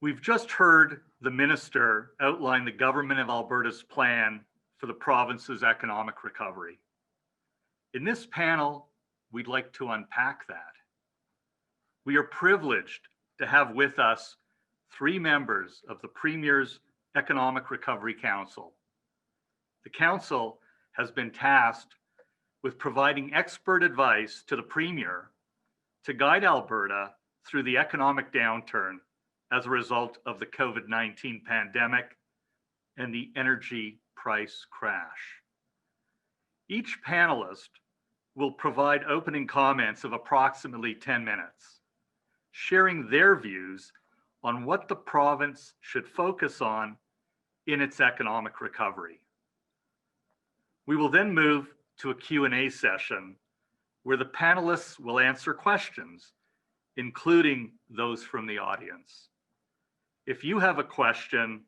We've just heard the minister outline the government of Alberta's plan for the province's economic recovery. In this panel, we'd like to unpack that. We are privileged to have with us three members of the Premier's Economic Recovery Council. The Council has been tasked with providing expert advice to the Premier to guide Alberta through the economic downturn as a result of the COVID-19 pandemic and the energy price crash. Each panelist will provide opening comments of approximately 10 minutes, sharing their views on what the province should focus on in its economic recovery. We will then move to a Q&A session where the panelists will answer questions, including those from the audience. If you have a question,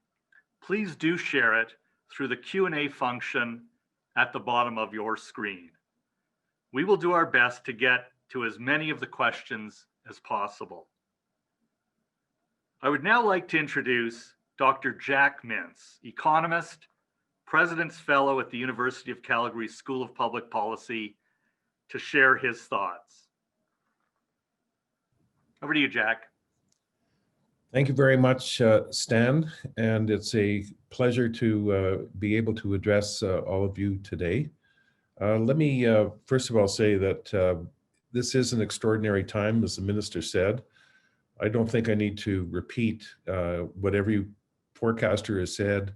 please do share it through the Q&A function at the bottom of your screen. We will do our best to get to as many of the questions as possible. I would now like to introduce Dr. Jack Mintz, economist, President's Fellow at the University of Calgary School of Public Policy, to share his thoughts. Over to you, Jack. Thank you very much, Stan, and it's a pleasure to be able to address all of you today. Let me first of all say that this is an extraordinary time, as the minister said. I don't think I need to repeat what every forecaster has said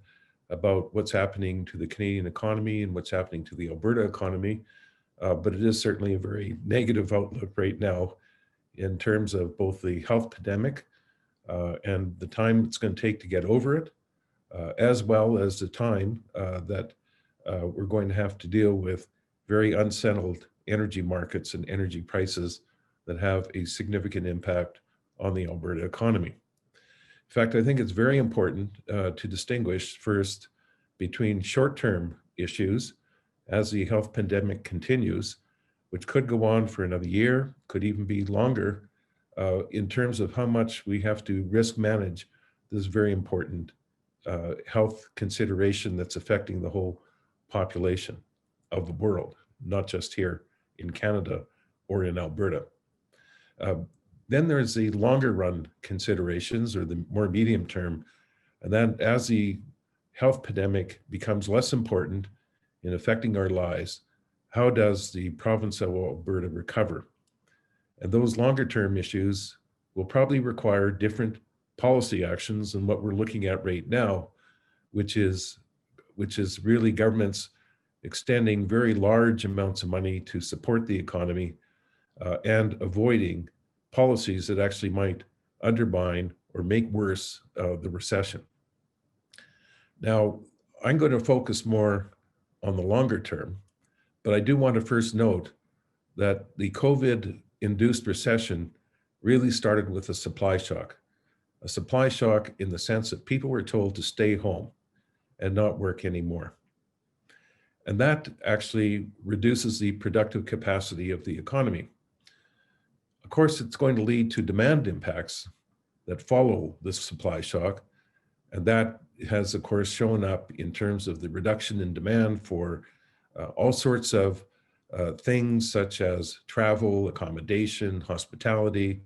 about what's happening to the Canadian economy and what's happening to the Alberta economy, but it is certainly a very negative outlook right now in terms of both the health pandemic and the time it's going to take to get over it, as well as the time that we're going to have to deal with very unsettled energy markets and energy prices that have a significant impact on the Alberta economy. In fact, I think it's very important to distinguish first between short-term issues as the health pandemic continues, which could go on for another year, could even be longer, in terms of how much we have to risk manage this very important health consideration that's affecting the whole population of the world, not just here in Canada or in Alberta. Then there's the longer run considerations, or the more medium term, and then as the health pandemic becomes less important in affecting our lives, how does the province of Alberta recover? And those longer term issues will probably require different policy actions than what we're looking at right now, which is really governments extending very large amounts of money to support the economy and avoiding policies that actually might undermine or make worse the recession. Now, I'm going to focus more on the longer term, but I do want to first note that the COVID-induced recession really started with a supply shock in the sense that people were told to stay home and not work anymore. And that actually reduces the productive capacity of the economy. Of course, it's going to lead to demand impacts that follow this supply shock. And that has, of course, shown up in terms of the reduction in demand for all sorts of things such as travel, accommodation, hospitality,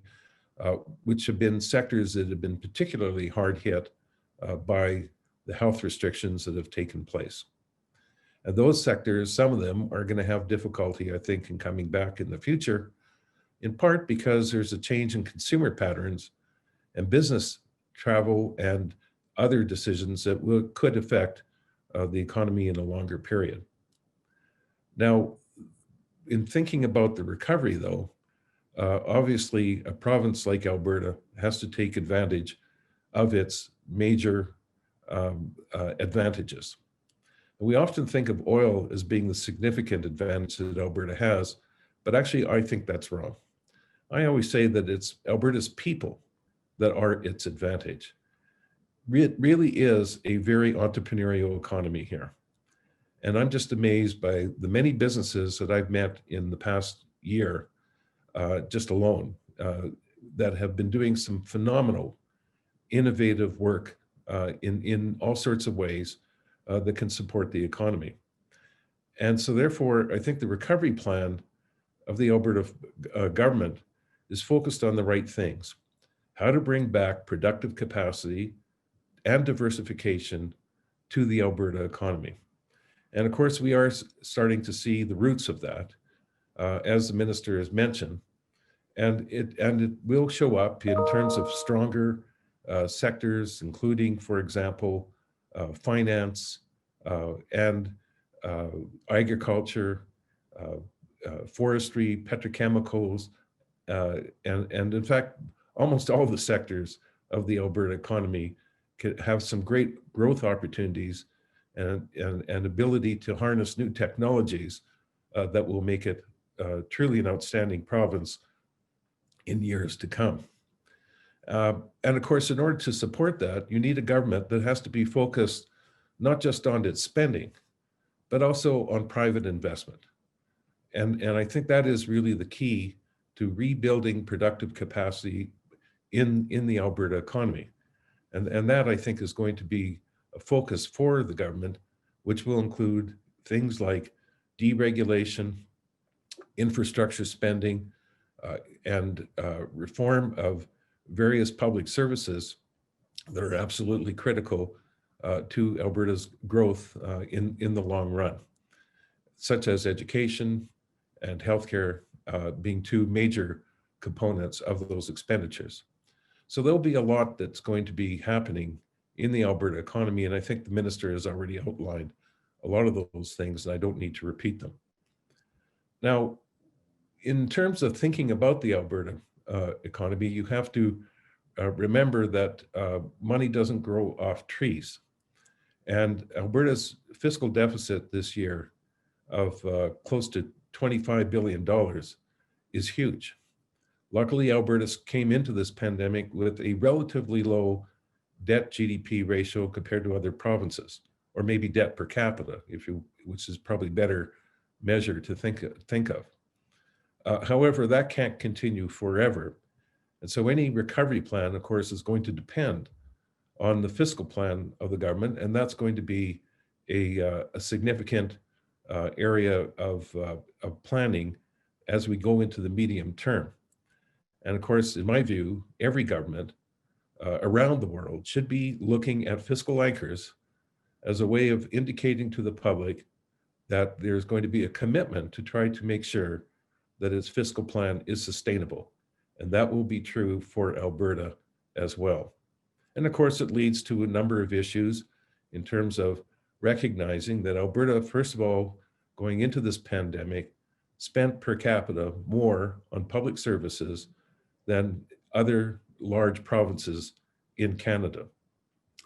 which have been sectors that have been particularly hard hit by the health restrictions that have taken place. And those sectors, some of them are going to have difficulty, I think, in coming back in the future, in part because there's a change in consumer patterns and business travel and other decisions that could affect the economy in a longer period. Now, in thinking about the recovery, though, obviously a province like Alberta has to take advantage of its major advantages. We often think of oil as being the significant advantage that Alberta has, but actually I think that's wrong. I always say that it's Alberta's people that are its advantage. It really is a very entrepreneurial economy here. And I'm just amazed by the many businesses that I've met in the past year, just alone, that have been doing some phenomenal innovative work in all sorts of ways that can support the economy. And so therefore, I think the recovery plan of the Alberta government is focused on the right things: how to bring back productive capacity and diversification to the Alberta economy. And of course, we are starting to see the roots of that, as the minister has mentioned, and it will show up in terms of stronger sectors, including, for example, finance and agriculture, forestry, petrochemicals, and in fact, almost all the sectors of the Alberta economy can have some great growth opportunities and ability to harness new technologies that will make it truly an outstanding province in years to come. And of course, in order to support that, you need a government that has to be focused not just on its spending, but also on private investment. And I think that is really the key to rebuilding productive capacity in the Alberta economy. And that, I think, is going to be a focus for the government, which will include things like deregulation, infrastructure spending, and reform of various public services that are absolutely critical to Alberta's growth in the long run, such as education and healthcare being two major components of those expenditures. So there'll be a lot that's going to be happening in the Alberta economy, and I think the minister has already outlined a lot of those things, and I don't need to repeat them. Now, in terms of thinking about the Alberta economy, you have to remember that money doesn't grow off trees. And Alberta's fiscal deficit this year of close to $25 billion is huge. Luckily, Alberta came into this pandemic with a relatively low debt GDP ratio compared to other provinces, or maybe debt per capita, which is probably better measure to think of. However, that can't continue forever. And so any recovery plan, of course, is going to depend on the fiscal plan of the government, and that's going to be a significant area of planning as we go into the medium term. And of course, in my view, every government around the world should be looking at fiscal anchors as a way of indicating to the public that there's going to be a commitment to try to make sure that its fiscal plan is sustainable. And that will be true for Alberta as well. And of course, it leads to a number of issues in terms of recognizing that Alberta, first of all, going into this pandemic, spent per capita more on public services than other large provinces in Canada.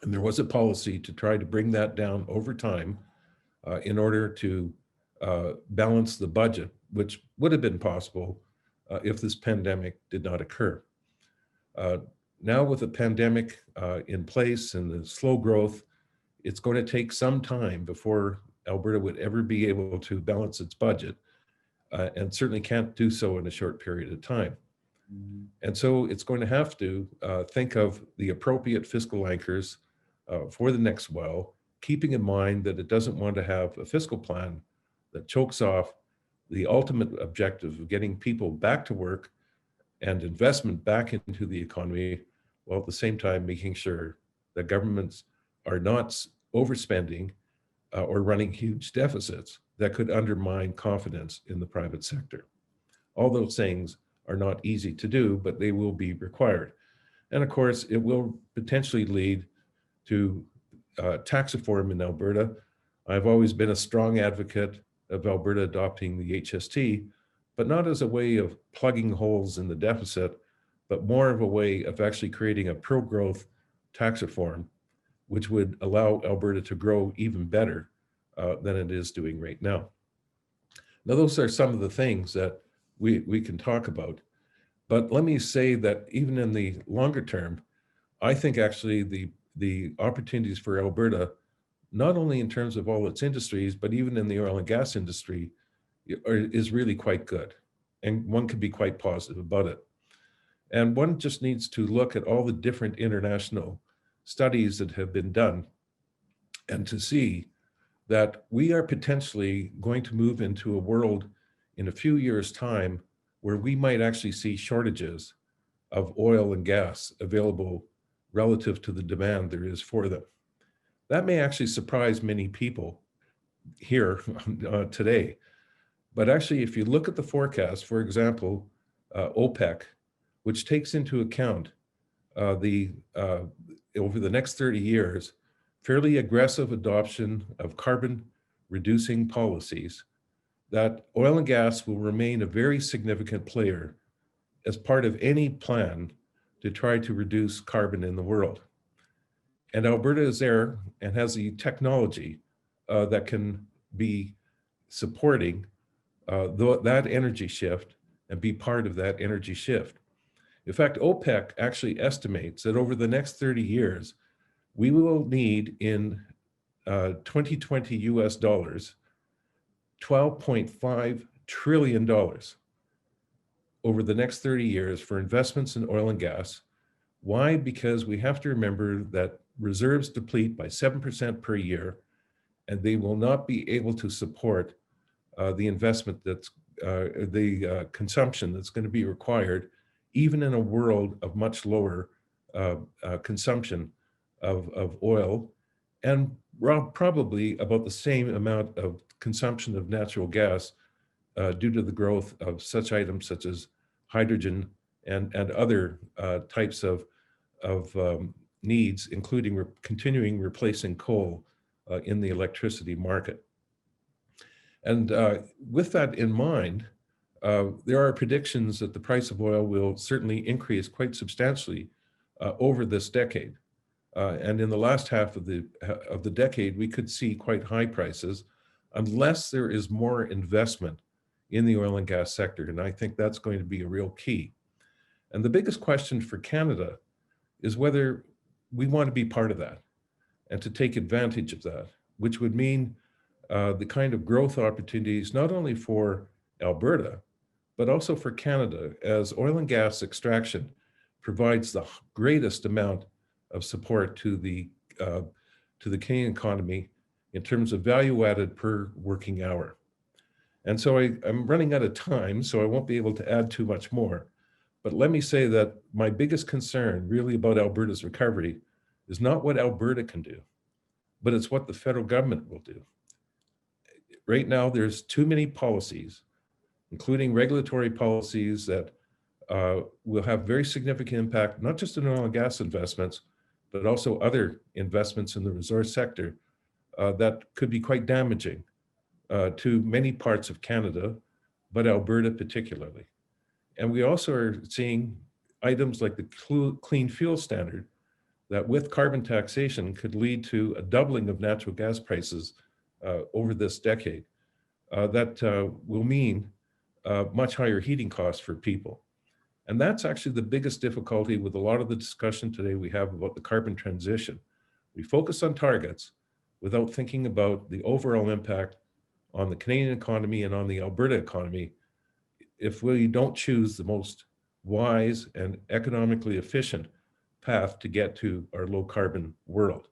And there was a policy to try to bring that down over time in order to balance the budget, which would have been possible if this pandemic did not occur. Now with the pandemic in place and the slow growth, it's going to take some time before Alberta would ever be able to balance its budget, and certainly can't do so in a short period of time. And so it's going to have to think of the appropriate fiscal anchors for the next while, keeping in mind that it doesn't want to have a fiscal plan that chokes off the ultimate objective of getting people back to work and investment back into the economy, while at the same time making sure that governments are not overspending or running huge deficits that could undermine confidence in the private sector. All those things are not easy to do, but they will be required. And of course, it will potentially lead to tax reform in Alberta. I've always been a strong advocate of Alberta adopting the HST, but not as a way of plugging holes in the deficit, but more of a way of actually creating a pro-growth tax reform, which would allow Alberta to grow even better than it is doing right now. Now, those are some of the things that we can talk about. But let me say that even in the longer term, I think actually the opportunities for Alberta, not only in terms of all its industries, but even in the oil and gas industry, is really quite good. And one could be quite positive about it. And one just needs to look at all the different international studies that have been done and to see that we are potentially going to move into a world in a few years' time where we might actually see shortages of oil and gas available relative to the demand there is for them. That may actually surprise many people here today. But actually, if you look at the forecast, for example, OPEC, which takes into account over the next 30 years, fairly aggressive adoption of carbon reducing policies, that oil and gas will remain a very significant player as part of any plan to try to reduce carbon in the world. And Alberta is there and has the technology that can be supporting that energy shift and be part of that energy shift. In fact, OPEC actually estimates that over the next 30 years, we will need in 2020 US dollars, $12.5 trillion over the next 30 years for investments in oil and gas. Why? Because we have to remember that reserves deplete by 7% per year, and they will not be able to support the investment that's the consumption that's going to be required, even in a world of much lower consumption of oil, and probably about the same amount of consumption of natural gas due to the growth of such items such as hydrogen and other types of needs, including continuing replacing coal in the electricity market. And with that in mind, there are predictions that the price of oil will certainly increase quite substantially over this decade. And in the last half of the decade, we could see quite high prices unless there is more investment in the oil and gas sector. And I think that's going to be a real key. And the biggest question for Canada is whether we want to be part of that and to take advantage of that, which would mean the kind of growth opportunities, not only for Alberta, but also for Canada, as oil and gas extraction provides the greatest amount of support to the Canadian economy in terms of value added per working hour. And so I'm running out of time, so I won't be able to add too much more. But let me say that my biggest concern really about Alberta's recovery is not what Alberta can do, but it's what the federal government will do. Right now, there's too many policies, including regulatory policies that will have very significant impact, not just in oil and gas investments, but also other investments in the resource sector that could be quite damaging to many parts of Canada, but Alberta particularly. And we also are seeing items like the clean fuel standard that with carbon taxation could lead to a doubling of natural gas prices over this decade. That will mean much higher heating costs for people. And that's actually the biggest difficulty with a lot of the discussion today we have about the carbon transition. We focus on targets without thinking about the overall impact on the Canadian economy and on the Alberta economy if we don't choose the most wise and economically efficient path to get to our low carbon world.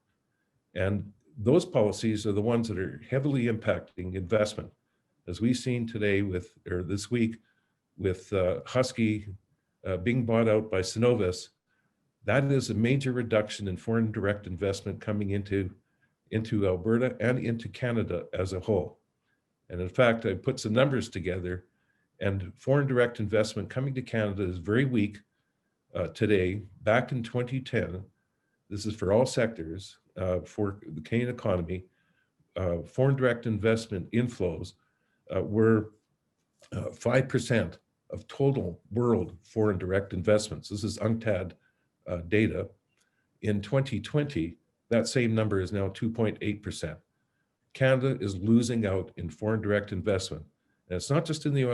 And those policies are the ones that are heavily impacting investment. As we've seen today this week with Husky being bought out by Cenovus, that is a major reduction in foreign direct investment coming into Alberta and into Canada as a whole. And in fact, I put some numbers together, and foreign direct investment coming to Canada is very weak today. Back in 2010, this is for all sectors, for the Canadian economy, foreign direct investment inflows were 5% of total world foreign direct investments. This is UNCTAD data. In 2020, that same number is now 2.8%. Canada is losing out in foreign direct investment. And it's not just in the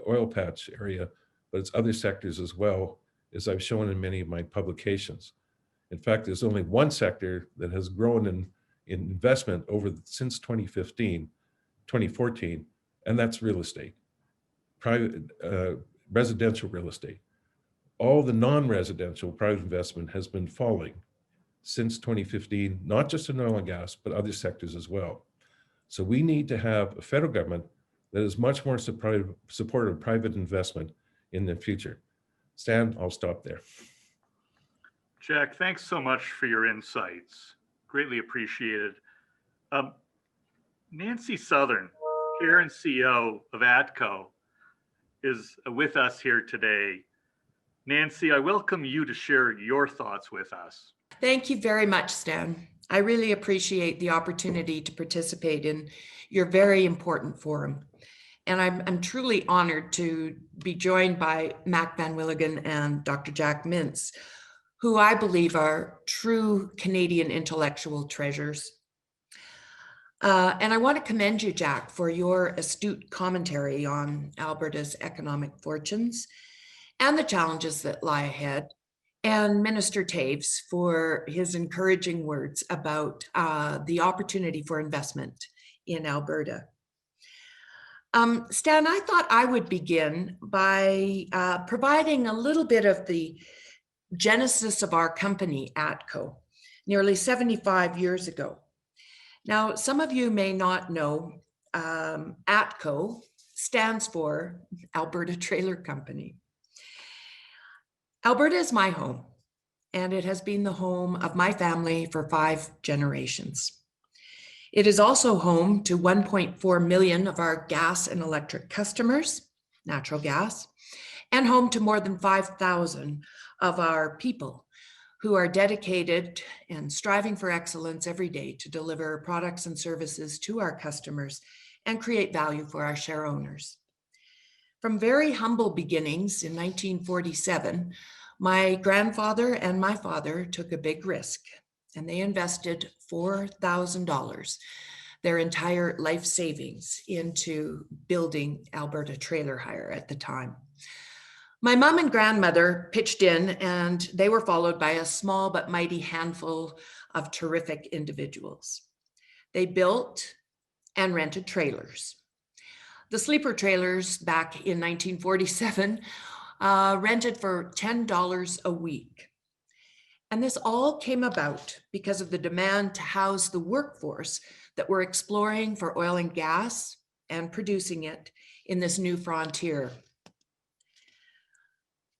oil patch area, but it's other sectors as well, as I've shown in many of my publications. In fact, there's only one sector that has grown in investment since 2014, and that's real estate, private residential real estate. all the non-residential private investment has been falling since 2015, not just in oil and gas, but other sectors as well. So we need to have a federal government that is much more supportive of private investment in the future. Stan, I'll stop there. Jack, thanks so much for your insights. Greatly appreciated. Nancy Southern, Chair and CEO of ATCO, is with us here today. Nancy, I welcome you to share your thoughts with us. Thank you very much, Stan. I really appreciate the opportunity to participate in your very important forum. And I'm truly honored to be joined by Mac Van Willigen and Dr. Jack Mintz, who I believe are true Canadian intellectual treasures. And I want to commend you, Jack, for your astute commentary on Alberta's economic fortunes and the challenges that lie ahead, and Minister Taves for his encouraging words about the opportunity for investment in Alberta. Stan, I thought I would begin by providing a little bit of the genesis of our company, ATCO, nearly 75 years ago. Now, some of you may not know, ATCO stands for Alberta Trailer Company. Alberta is my home, and it has been the home of my family for 5 generations. It is also home to 1.4 million of our gas and electric customers, natural gas, and home to more than 5,000 of our people who are dedicated and striving for excellence every day to deliver products and services to our customers and create value for our share owners. From very humble beginnings in 1947, my grandfather and my father took a big risk, and they invested $4,000, their entire life savings, into building Alberta Trailer Hire at the time. My mom and grandmother pitched in, and they were followed by a small but mighty handful of terrific individuals. They built and rented trailers. The sleeper trailers back in 1947 rented for $10 a week. And this all came about because of the demand to house the workforce that were exploring for oil and gas and producing it in this new frontier.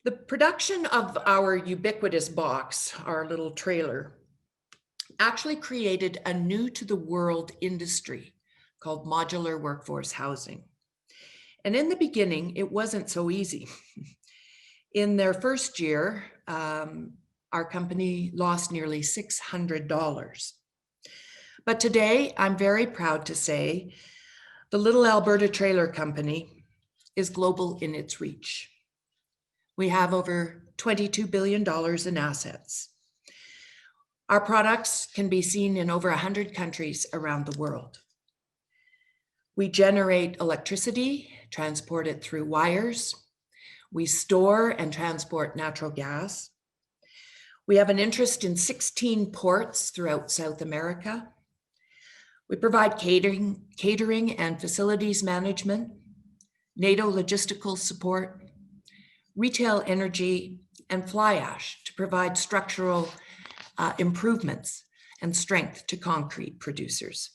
The production of our ubiquitous box, our little trailer, actually created a new to the world industry called modular workforce housing. And in the beginning, it wasn't so easy. In their first year, our company lost nearly $600. But today, I'm very proud to say the little Alberta Trailer Company is global in its reach. We have over $22 billion in assets. Our products can be seen in over 100 countries around the world. We generate electricity, transport it through wires. We store and transport natural gas. We have an interest in 16 ports throughout South America. We provide catering and facilities management, NATO logistical support, retail energy, and fly ash to provide structural improvements and strength to concrete producers.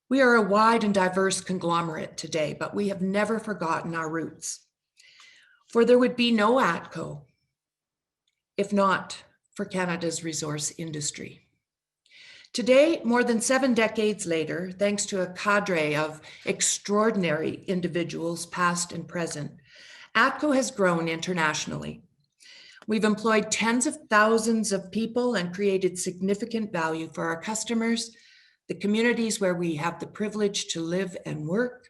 We are a wide and diverse conglomerate today, but we have never forgotten our roots. For there would be no ATCO if not for Canada's resource industry. Today, more than 7 decades later, thanks to a cadre of extraordinary individuals, past and present, ATCO has grown internationally. We've employed tens of thousands of people and created significant value for our customers, the communities where we have the privilege to live and work,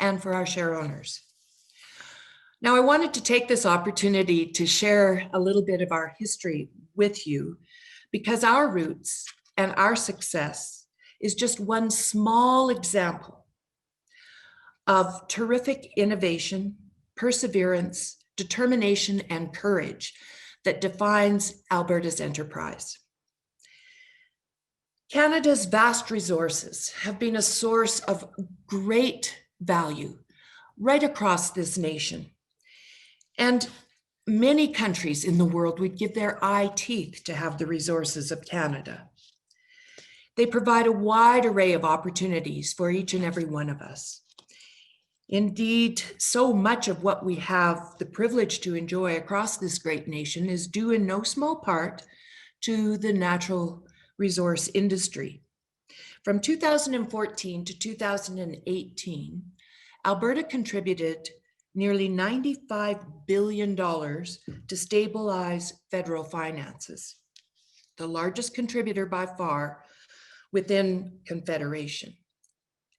and for our share owners. Now, I wanted to take this opportunity to share a little bit of our history with you, because our roots and our success is just one small example of terrific innovation, perseverance, determination, and courage that defines Alberta's enterprise. Canada's vast resources have been a source of great value right across this nation. And many countries in the world would give their eye teeth to have the resources of Canada. They provide a wide array of opportunities for each and every one of us. Indeed, so much of what we have the privilege to enjoy across this great nation is due in no small part to the natural resource industry. From 2014 to 2018, Alberta contributed nearly $95 billion to stabilize federal finances, the largest contributor by far within Confederation.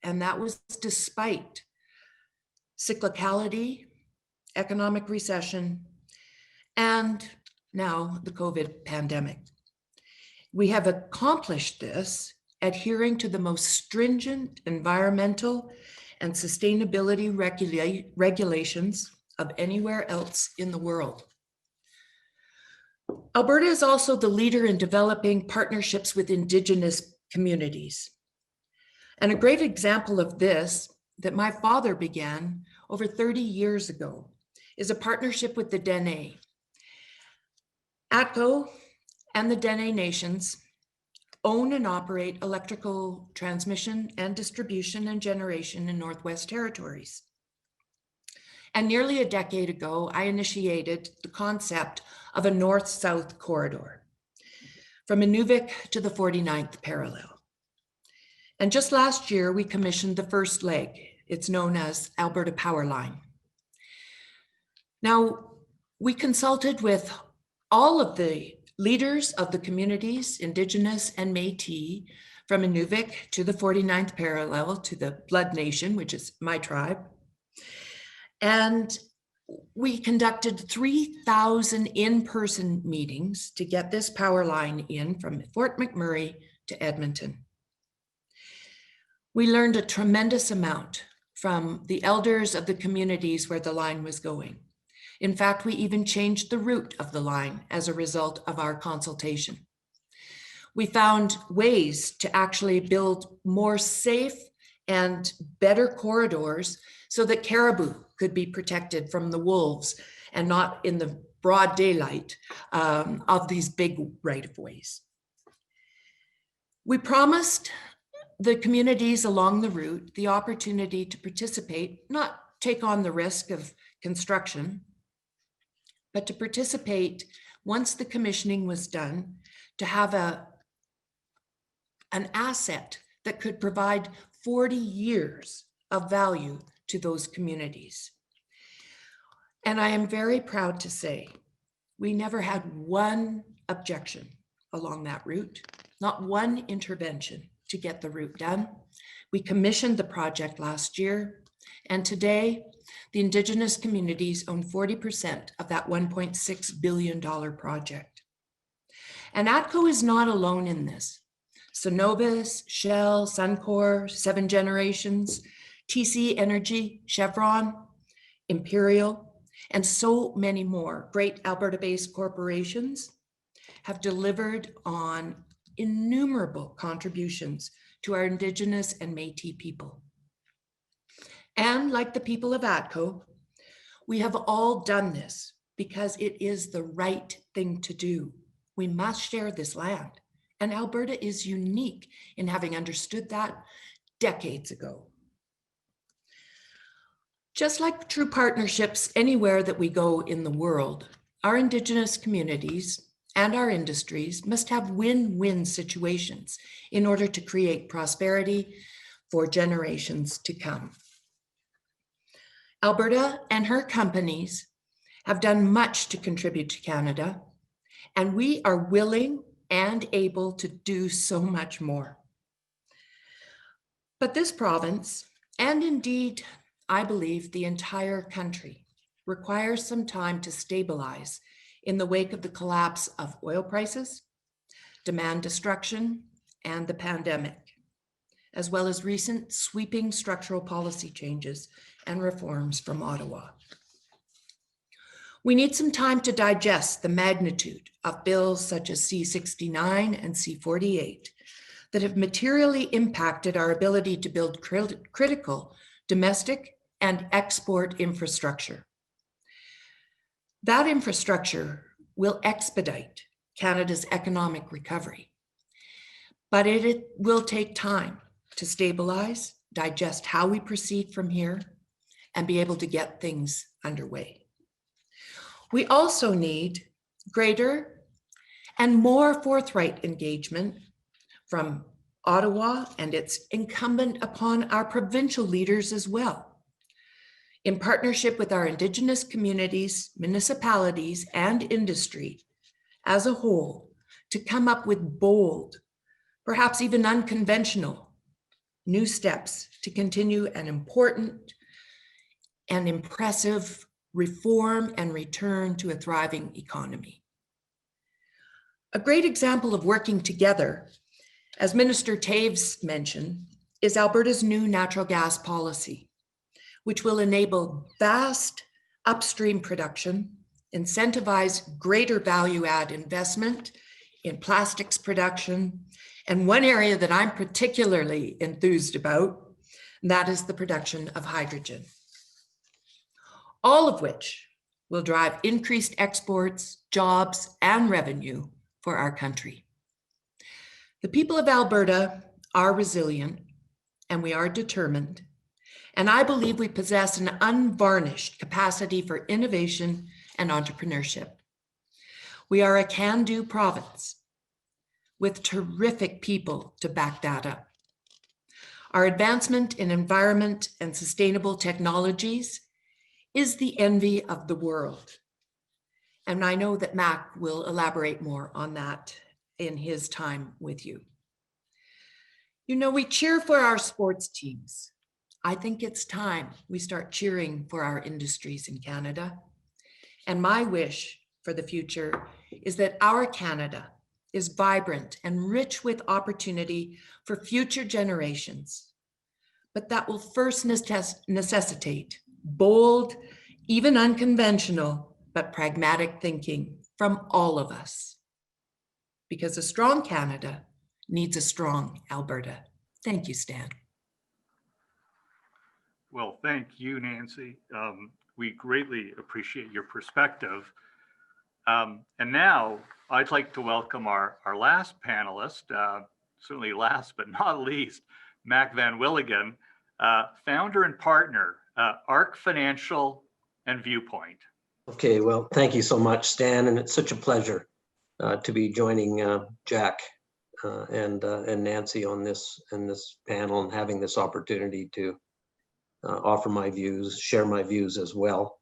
And that was despite cyclicality, economic recession, and now the COVID pandemic. We have accomplished this adhering to the most stringent environmental and sustainability regulations of anywhere else in the world. Alberta is also the leader in developing partnerships with Indigenous communities. And a great example of this that my father began over 30 years ago is a partnership with the Dene. ATCO and the Dene Nations own and operate electrical transmission and distribution and generation in Northwest Territories. And nearly a decade ago, I initiated the concept of a north-south corridor from Inuvik to the 49th parallel. And just last year, we commissioned the first leg. It's known as Alberta Power Line. Now, we consulted with all of the leaders of the communities, Indigenous and Métis, from Inuvik to the 49th parallel to the Blood Nation, which is my tribe. And we conducted 3,000 in-person meetings to get this power line in from Fort McMurray to Edmonton. We learned a tremendous amount from the elders of the communities where the line was going. In fact, we even changed the route of the line as a result of our consultation. We found ways to actually build more safe and better corridors so that caribou could be protected from the wolves and not in the broad daylight of these big right-of-ways. We promised the communities along the route the opportunity to participate, not take on the risk of construction, but to participate once the commissioning was done, to have an asset that could provide 40 years of value to those communities. And I am very proud to say we never had one objection along that route, not one intervention to get the route done. We commissioned the project last year, and today the Indigenous communities own 40% of that $1.6 billion project. And ATCO is not alone in this. Cenovus, Shell, Suncor, Seven Generations, TC Energy, Chevron, Imperial, and so many more great Alberta-based corporations have delivered on innumerable contributions to our Indigenous and Métis people. And like the people of ATCO, we have all done this because it is the right thing to do. We must share this land. And Alberta is unique in having understood that decades ago. Just like true partnerships anywhere that we go in the world, our Indigenous communities and our industries must have win-win situations in order to create prosperity for generations to come. Alberta and her companies have done much to contribute to Canada, and we are willing and able to do so much more. But this province, and indeed, I believe the entire country, requires some time to stabilize in the wake of the collapse of oil prices, demand destruction, and the pandemic, as well as recent sweeping structural policy changes and reforms from Ottawa. We need some time to digest the magnitude of bills such as C-69 and C-48 that have materially impacted our ability to build critical domestic and export infrastructure. That infrastructure will expedite Canada's economic recovery, but it will take time to stabilize, digest how we proceed from here, and be able to get things underway. We also need greater and more forthright engagement from Ottawa, and it's incumbent upon our provincial leaders as well, in partnership with our Indigenous communities, municipalities, and industry as a whole, to come up with bold, perhaps even unconventional, new steps to continue an important and impressive reform and return to a thriving economy. A great example of working together, as Minister Taves mentioned, is Alberta's new natural gas policy, which will enable vast upstream production, incentivize greater value-add investment in plastics production, and one area that I'm particularly enthused about, and that is the production of hydrogen. All of which will drive increased exports, jobs, and revenue for our country. The people of Alberta are resilient, and we are determined, and I believe we possess an unvarnished capacity for innovation and entrepreneurship. We are a can-do province with terrific people to back that up. Our advancement in environment and sustainable technologies is the envy of the world. And I know that Mac will elaborate more on that in his time with you. You know, we cheer for our sports teams. I think it's time we start cheering for our industries in Canada. And my wish for the future is that our Canada is vibrant and rich with opportunity for future generations. But that will first necessitate bold, even unconventional, but pragmatic thinking from all of us. Because a strong Canada needs a strong Alberta. Thank you, Stan. Well, thank you, Nancy. We greatly appreciate your perspective. And now I'd like to welcome our last panelist, certainly last but not least, Mac Van Willigen, founder and partner, ARC Financial and Viewpoint. Okay, well, thank you so much, Stan, and it's such a pleasure to be joining Jack and Nancy on this panel and having this opportunity to offer my views, share my views as well.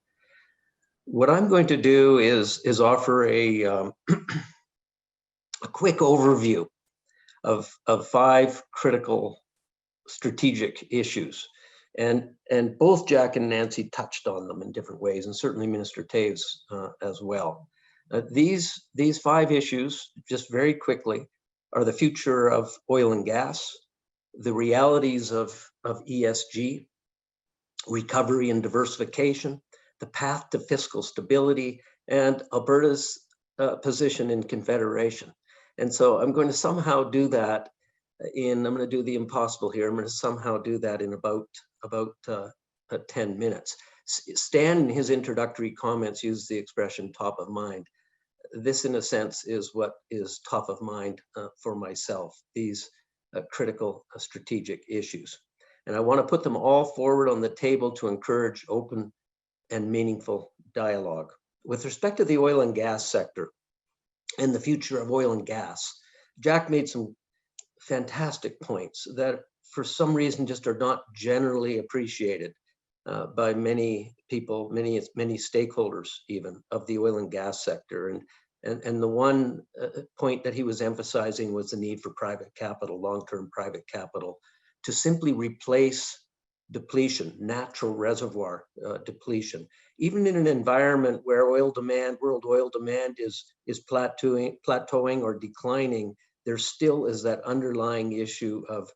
What I'm going to do is offer a quick overview of 5 critical strategic issues. And both Jack and Nancy touched on them in different ways, and certainly Minister Taves as well. These 5 issues, just very quickly, are the future of oil and gas, the realities of ESG, recovery and diversification, the path to fiscal stability, and Alberta's position in confederation. And so I'm going to somehow do that I'm going to do the impossible here. I'm going to somehow do that in about 10 minutes. Stan, in his introductory comments, used the expression top of mind. This, in a sense, is what is top of mind for myself, these critical strategic issues. And I want to put them all forward on the table to encourage open and meaningful dialogue. With respect to the oil and gas sector and the future of oil and gas, Jack made some fantastic points that for some reason just are not generally appreciated by many people, many stakeholders even of the oil and gas sector. And the one point that he was emphasizing was the need for private capital, long-term private capital, to simply replace depletion, natural reservoir depletion. Even in an environment where world oil demand is plateauing or declining, there still is that underlying issue of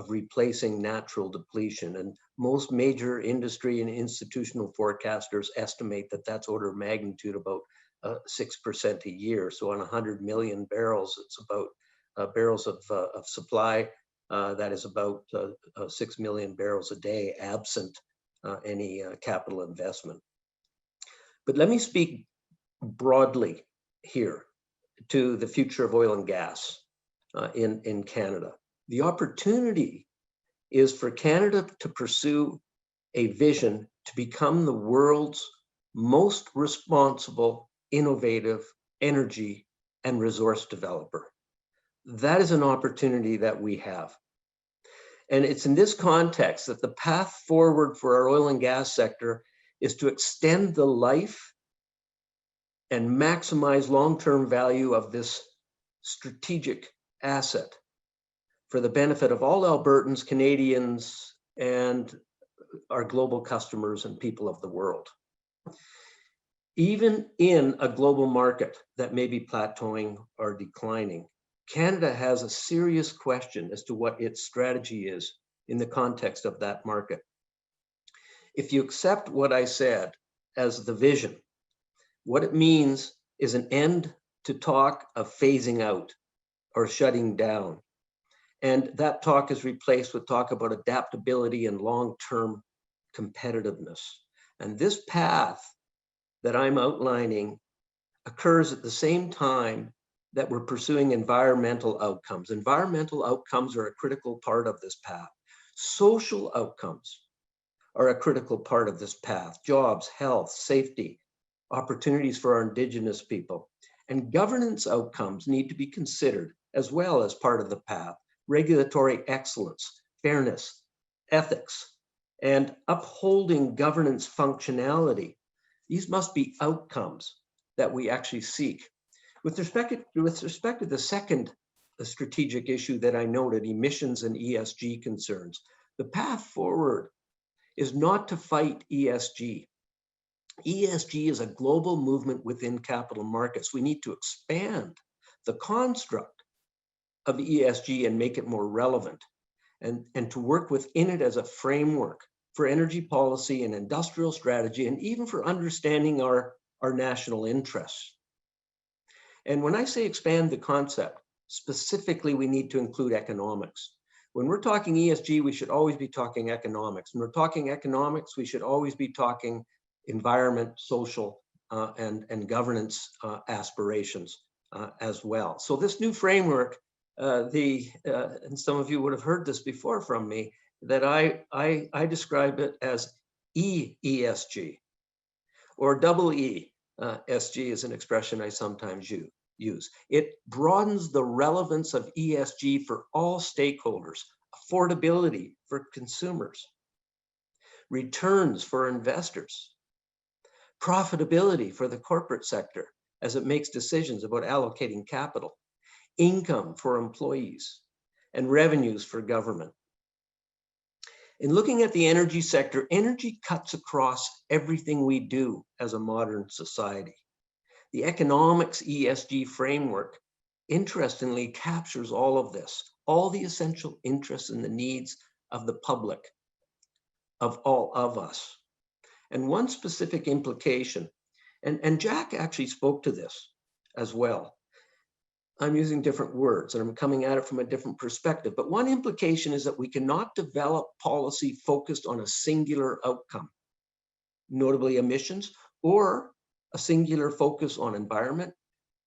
replacing natural depletion. And most major industry and institutional forecasters estimate that that's order of magnitude about 6% a year. So on 100 million barrels, it's about barrels of supply. That is about 6 million barrels a day, absent any capital investment. But let me speak broadly here to the future of oil and gas in Canada. The opportunity is for Canada to pursue a vision to become the world's most responsible, innovative energy and resource developer. That is an opportunity that we have. And it's in this context that the path forward for our oil and gas sector is to extend the life and maximize long-term value of this strategic asset for the benefit of all Albertans, Canadians, and our global customers and people of the world. Even in a global market that may be plateauing or declining, Canada has a serious question as to what its strategy is in the context of that market. If you accept what I said as the vision, what it means is an end to talk of phasing out or shutting down. And that talk is replaced with talk about adaptability and long-term competitiveness. And this path that I'm outlining occurs at the same time that we're pursuing environmental outcomes. Environmental outcomes are a critical part of this path. Social outcomes are a critical part of this path. Jobs, health, safety, opportunities for our Indigenous people. And governance outcomes need to be considered as well as part of the path. Regulatory excellence, fairness, ethics, and upholding governance functionality. These must be outcomes that we actually seek. With respect to the second strategic issue that I noted, emissions and ESG concerns, the path forward is not to fight ESG. ESG is a global movement within capital markets. We need to expand the construct of ESG and make it more relevant, and to work within it as a framework for energy policy and industrial strategy, and even for understanding our national interests. And when I say expand the concept, specifically, we need to include economics. When we're talking ESG, we should always be talking economics. When we're talking economics, we should always be talking environment, social, and governance aspirations as well. So this new framework, and some of you would have heard this before from me, that I describe it as ESG, or double E. SG is an expression I sometimes use. It broadens the relevance of ESG for all stakeholders, affordability for consumers, returns for investors, profitability for the corporate sector as it makes decisions about allocating capital, income for employees, and revenues for government. In looking at the energy sector, energy cuts across everything we do as a modern society. The economics ESG framework, interestingly, captures all of this, all the essential interests and the needs of the public, of all of us. And one specific implication, and Jack actually spoke to this as well. I'm using different words and I'm coming at it from a different perspective. But one implication is that we cannot develop policy focused on a singular outcome, notably emissions, or a singular focus on environment,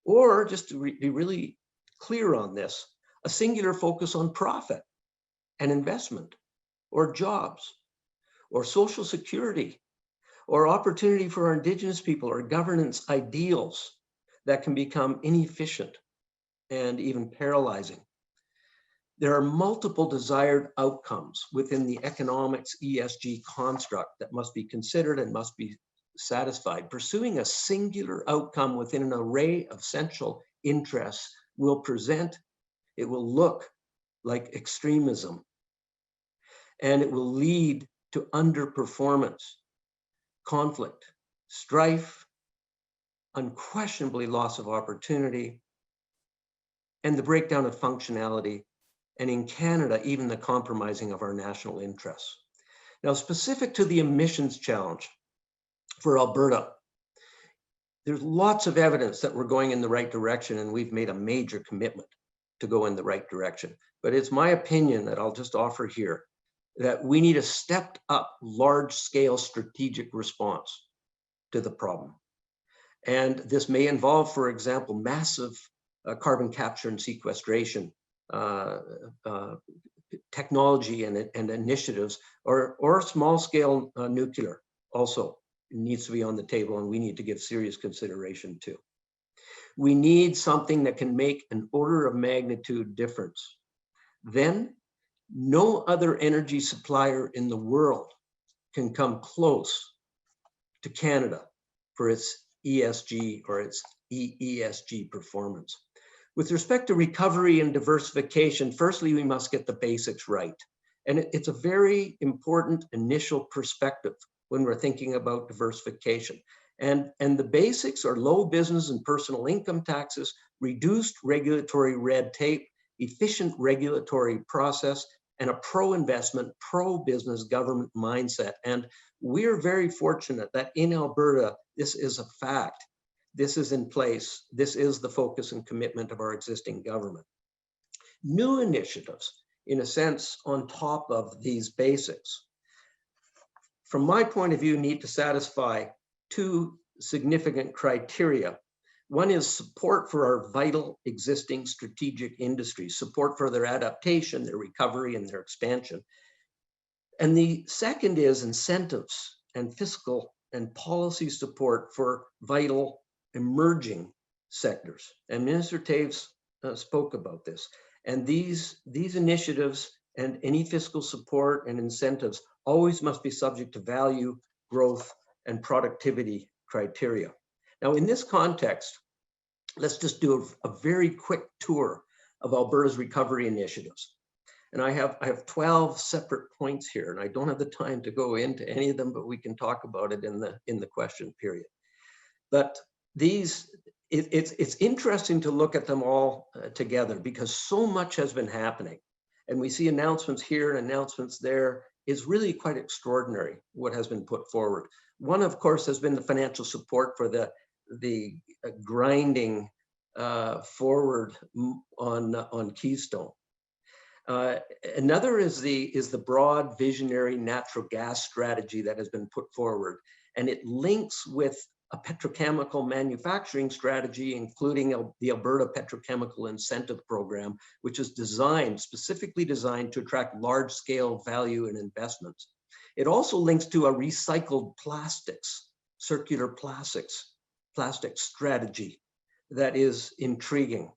or just to be really clear on this, a singular focus on profit and investment, or jobs, or social security, or opportunity for our Indigenous people, or governance ideals that can become inefficient and even paralyzing. There are multiple desired outcomes within the economics ESG construct that must be considered and must be satisfied. Pursuing a singular outcome within an array of central interests will look like extremism, and it will lead to underperformance, conflict, strife, unquestionably loss of opportunity, and the breakdown of functionality, and in Canada, even the compromising of our national interests. Now, specific to the emissions challenge for Alberta, there's lots of evidence that we're going in the right direction, and we've made a major commitment to go in the right direction. But it's my opinion that I'll just offer here that we need a stepped up large-scale strategic response to the problem. And this may involve, for example, massive carbon capture and sequestration technology and initiatives, or small scale nuclear also needs to be on the table, and we need to give serious consideration to. We need something that can make an order of magnitude difference. Then no other energy supplier in the world can come close to Canada for its ESG or its ESG performance. With respect to recovery and diversification, firstly, we must get the basics right. And it's a very important initial perspective when we're thinking about diversification. And the basics are low business and personal income taxes, reduced regulatory red tape, efficient regulatory process, and a pro-investment, pro-business government mindset. And we're very fortunate that in Alberta, this is a fact. This is in place. This is the focus and commitment of our existing government. New initiatives, in a sense, on top of these basics, from my point of view, need to satisfy two significant criteria. One is support for our vital existing strategic industries, support for their adaptation, their recovery, and their expansion. And the second is incentives and fiscal and policy support for vital emerging sectors. And Minister Taves spoke about this. And these initiatives and any fiscal support and incentives always must be subject to value, growth, and productivity criteria. Now, in this context, let's just do a very quick tour of Alberta's recovery initiatives. And I have 12 separate points here, and I don't have the time to go into any of them, but we can talk about it in the question period. But it's interesting to look at them all together, because so much has been happening, and we see announcements here and announcements there. It's really quite extraordinary what has been put forward. One, of course, has been the financial support for the grinding forward on Keystone. Another is the broad visionary natural gas strategy that has been put forward, and it links with a petrochemical manufacturing strategy, including the Alberta Petrochemical Incentive Program, which is specifically designed to attract large-scale value and investments. It also links to a recycled plastics, circular plastics strategy that is intriguing.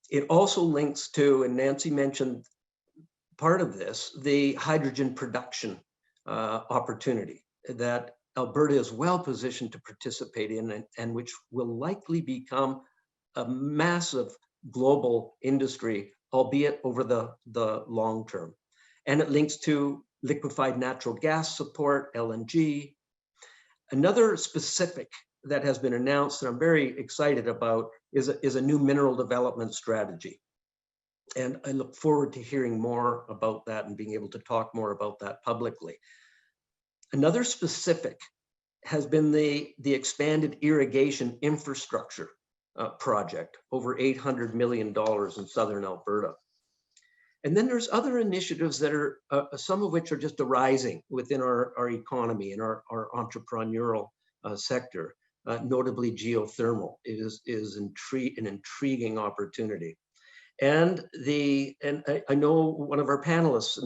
It also links to, and Nancy mentioned part of this, the hydrogen production opportunity that Alberta is well positioned to participate in, and which will likely become a massive global industry, albeit over the long term. And it links to liquefied natural gas support, LNG. Another specific that has been announced, and I'm very excited about, is a new mineral development strategy. And I look forward to hearing more about that and being able to talk more about that publicly. Another specific has been the expanded irrigation infrastructure project, over $800 million in southern Alberta. And then there's other initiatives that are, some of which are just arising within our economy and our entrepreneurial sector, notably geothermal is an intriguing opportunity. And I know one of our panelists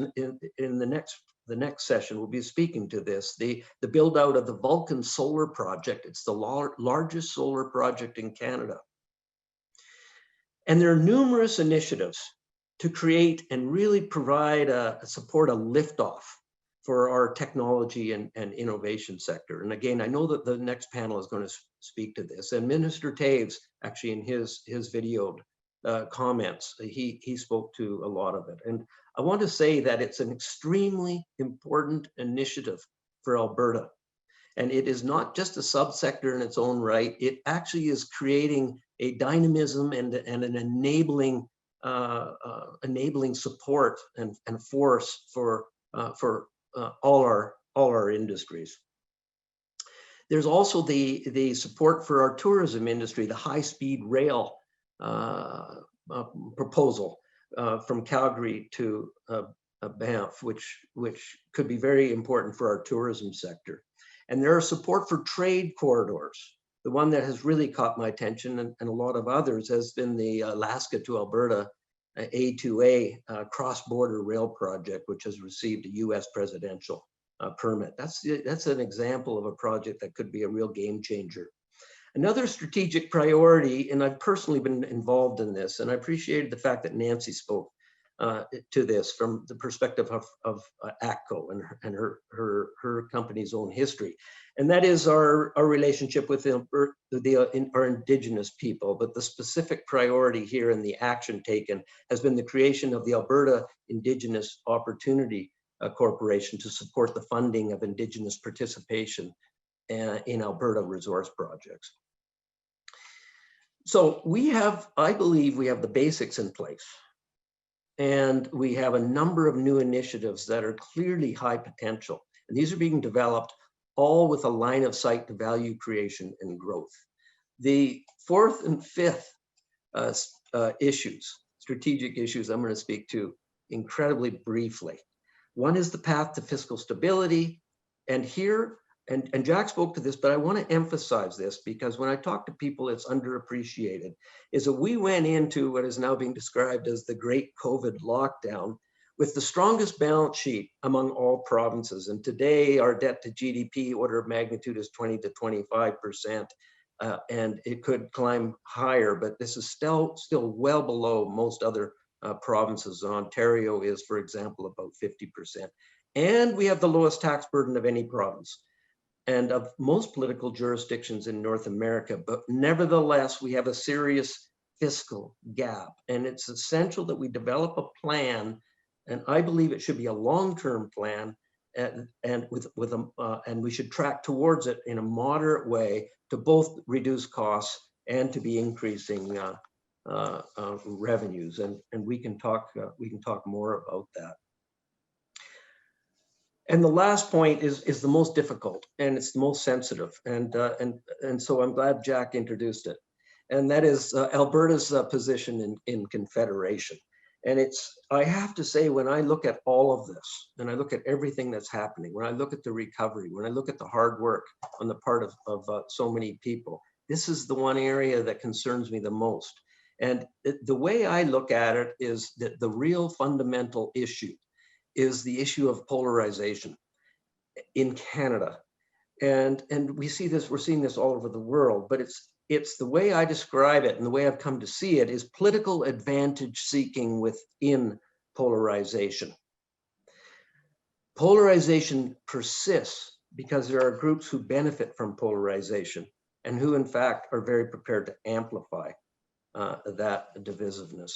in the next session will be speaking to this, the build out of the Vulcan Solar Project. It's the largest solar project in Canada. And there are numerous initiatives to create and really provide support a liftoff for our technology and innovation sector. And again, I know that the next panel is going to speak to this. And Minister Taves, actually in his videoed comments, he spoke to a lot of it. And I want to say that it's an extremely important initiative for Alberta. And it is not just a subsector in its own right. It actually is creating a dynamism and an enabling support and force for all our industries. There's also the support for our tourism industry, the high-speed rail proposal from Calgary to Banff, which could be very important for our tourism sector. And there are support for trade corridors The one that has really caught my attention, and a lot of others, has been the Alaska to Alberta A2A cross-border rail project, which has received a US presidential permit. That's an example of a project that could be a real game changer. Another strategic priority, and I've personally been involved in this, and I appreciated the fact that Nancy spoke to this from the perspective of ACCO and her company's own history. And that is our relationship with our Indigenous people. But the specific priority here and the action taken has been the creation of the Alberta Indigenous Opportunity Corporation to support the funding of Indigenous participation in Alberta resource projects. So I believe we have the basics in place. And we have a number of new initiatives that are clearly high potential. And these are being developed all with a line of sight to value creation and growth. The fourth and fifth strategic issues I'm going to speak to incredibly briefly. One is the path to fiscal stability. And here, and Jack spoke to this, but I want to emphasize this because when I talk to people, it's underappreciated, is that we went into what is now being described as the great COVID lockdown with the strongest balance sheet among all provinces. And today our debt to GDP order of magnitude is 20 to 25%, and it could climb higher, but this is still well below most other provinces. Ontario is, for example, about 50%. And we have the lowest tax burden of any province and of most political jurisdictions in North America. But nevertheless, we have a serious fiscal gap. And it's essential that we develop a plan, and I believe it should be a long-term plan, and we should track towards it in a moderate way to both reduce costs and to be increasing revenues. And we can talk more about that. And the last point is the most difficult, and it's the most sensitive. And so I'm glad Jack introduced it. And that is Alberta's position in confederation. And I have to say, when I look at all of this, and I look at everything that's happening, when I look at the recovery, when I look at the hard work on the part of so many people, this is the one area that concerns me the most. And the way I look at it is that the real fundamental issue is the issue of polarization in Canada. And we see this, we're seeing this all over the world, but it's the way I describe it and the way I've come to see it is political advantage seeking within polarization. Polarization persists because there are groups who benefit from polarization and who in fact are very prepared to amplify that divisiveness.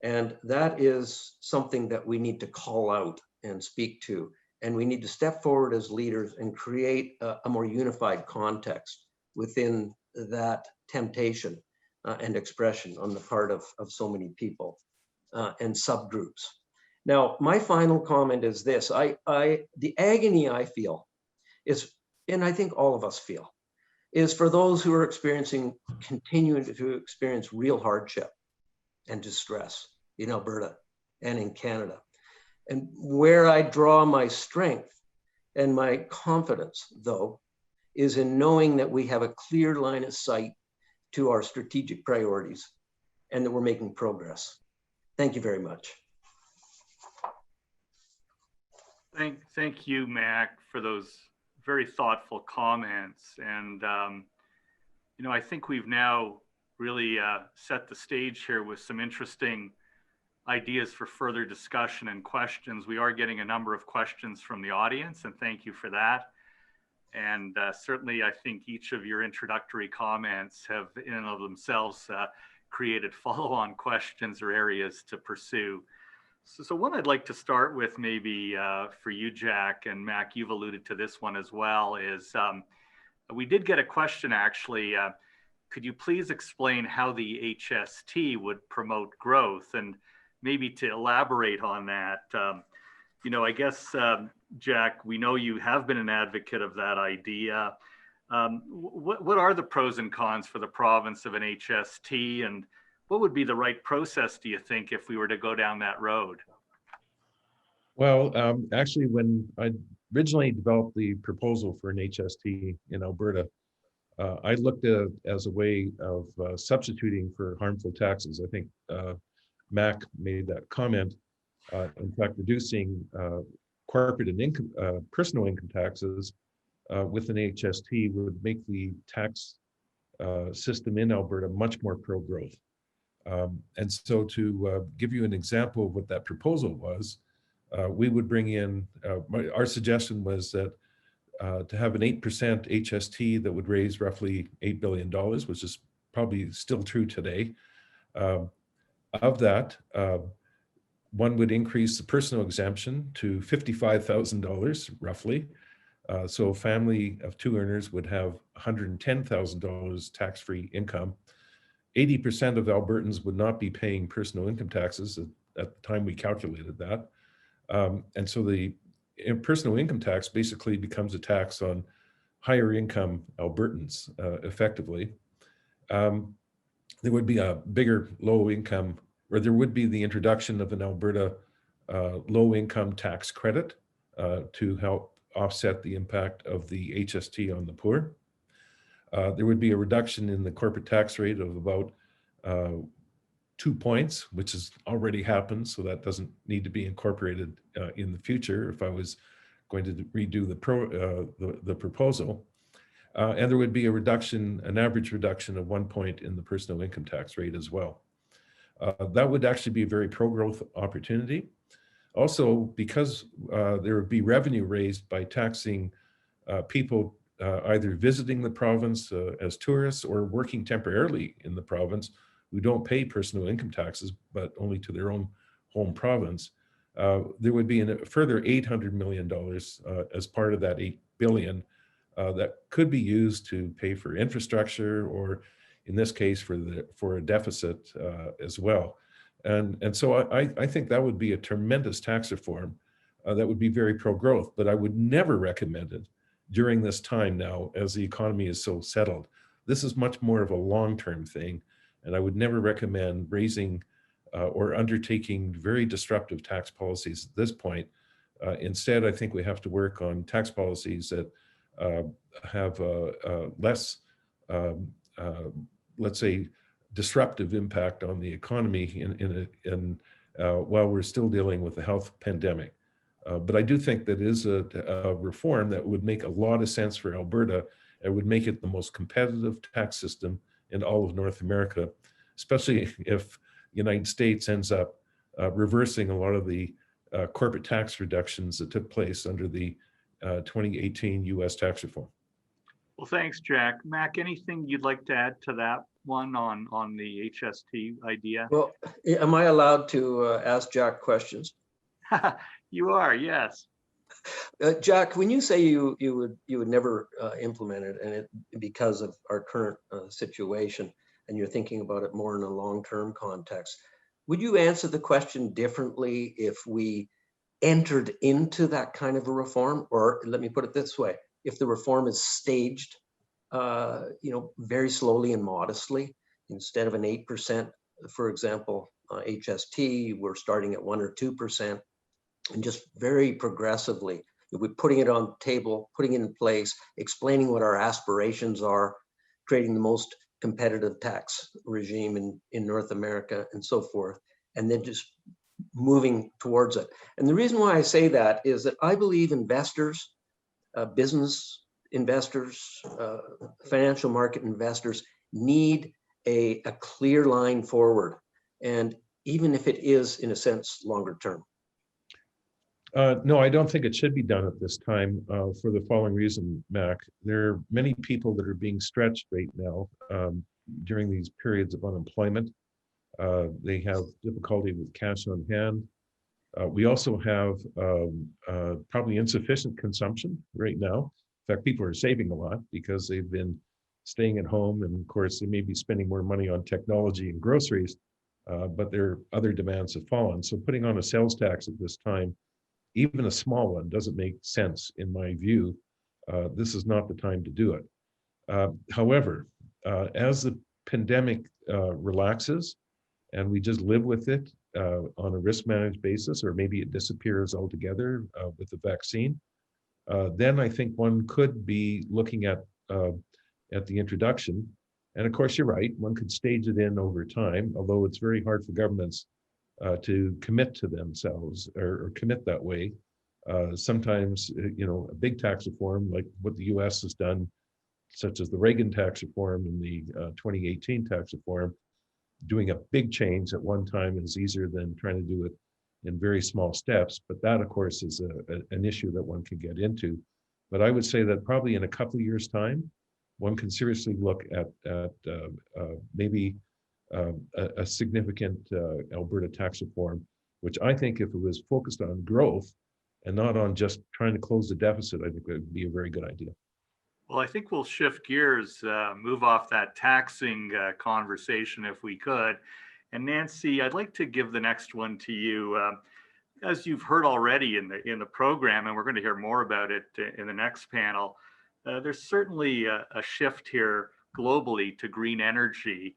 And that is something that we need to call out and speak to. And we need to step forward as leaders and create a more unified context within that temptation and expression on the part of so many people and subgroups. Now, my final comment is this. The agony I feel is, and I think all of us feel, is for those who are continuing to experience real hardship and distress in Alberta and in Canada. And where I draw my strength and my confidence, though, is in knowing that we have a clear line of sight to our strategic priorities and that we're making progress. Thank you very much. Thank you, Mac, for those very thoughtful comments. And, I think we've now really set the stage here with some interesting ideas for further discussion and questions. We are getting a number of questions from the audience, and thank you for that. And certainly, I think each of your introductory comments have in and of themselves created follow-on questions or areas to pursue. So what I'd like to start with maybe for you, Jack, and Mac, you've alluded to this one as well, is we did get a question actually. Could you please explain how the HST would promote growth? And maybe to elaborate on that, I guess, Jack, we know you have been an advocate of that idea. What are the pros and cons for the province of an HST, and what would be the right process, do you think, if we were to go down that road? Well, actually, when I originally developed the proposal for an HST in Alberta, I looked at it as a way of substituting for harmful taxes. I think Mac made that comment. In fact, reducing corporate and income, personal income taxes with an HST would make the tax system in Alberta much more pro-growth. And so to give you an example of what that proposal was, we would bring in, our suggestion was that to have an 8% HST that would raise roughly $8 billion, which is probably still true today. Of that, one would increase the personal exemption to $55,000 roughly. So a family of 2 earners would have $110,000 tax-free income. 80% of Albertans would not be paying personal income taxes at the time we calculated that. And so the personal income tax basically becomes a tax on higher income Albertans effectively. There would be a bigger low income, or there would be the introduction of an Alberta low income tax credit to help offset the impact of the HST on the poor. There would be a reduction in the corporate tax rate of about 2 points, which has already happened, so that doesn't need to be incorporated in the future if I was going to redo the proposal. And there would be a reduction, an average reduction of 1 point in the personal income tax rate as well. That would actually be a very pro-growth opportunity. Also, because there would be revenue raised by taxing people either visiting the province as tourists or working temporarily in the province who don't pay personal income taxes, but only to their own home province. There would be a further $800 million as part of that $8 billion that could be used to pay for infrastructure, or in this case for a deficit as well. And so I think that would be a tremendous tax reform that would be very pro-growth, but I would never recommend it during this time now as the economy is so settled. This is much more of a long-term thing, and I would never recommend raising or undertaking very disruptive tax policies at this point. Instead, I think we have to work on tax policies that have less, let's say, disruptive impact on the economy while we're still dealing with the health pandemic. But I do think that is a reform that would make a lot of sense for Alberta and would make it the most competitive tax system in all of North America, especially if the United States ends up reversing a lot of the corporate tax reductions that took place under the 2018 US tax reform. Well, thanks, Jack. Mac, anything you'd like to add to that one on the HST idea? Well, am I allowed to ask Jack questions? You are, yes. Jack, when you say you would never implement it, and it because of our current situation, and you're thinking about it more in a long-term context, would you answer the question differently if we entered into that kind of a reform? Or let me put it this way: if the reform is staged, very slowly and modestly, instead of an 8%, for example, HST, we're starting at 1 or 2%, and just very progressively, we're putting it on the table, putting it in place, explaining what our aspirations are, creating the most competitive tax regime in North America and so forth, and then just moving towards it. And the reason why I say that is that I believe investors, business investors, financial market investors need a clear line forward, and even if it is, in a sense, longer term. No, I don't think it should be done at this time for the following reason, Mac. There are many people that are being stretched right now during these periods of unemployment. They have difficulty with cash on hand. We also have probably insufficient consumption right now. In fact, people are saving a lot because they've been staying at home, and of course they may be spending more money on technology and groceries, but their other demands have fallen. So putting on a sales tax at this time, even a small one, doesn't make sense in my view. This is not the time to do it. However, as the pandemic relaxes and we just live with it on a risk managed basis, or maybe it disappears altogether with the vaccine, then I think one could be looking at at the introduction. And of course, you're right, one could stage it in over time, although it's very hard for governments to commit to themselves or commit that way. Sometimes, a big tax reform like what the US has done, such as the Reagan tax reform and the 2018 tax reform, doing a big change at one time is easier than trying to do it in very small steps. But that, of course, is an issue that one can get into. But I would say that probably in a couple of years' time, one can seriously look at maybe a significant Alberta tax reform, which I think if it was focused on growth and not on just trying to close the deficit, I think it would be a very good idea. Well, I think we'll shift gears, move off that taxing conversation if we could. And Nancy, I'd like to give the next one to you. As you've heard already in the program, and we're going to hear more about it in the next panel, there's certainly a shift here globally to green energy.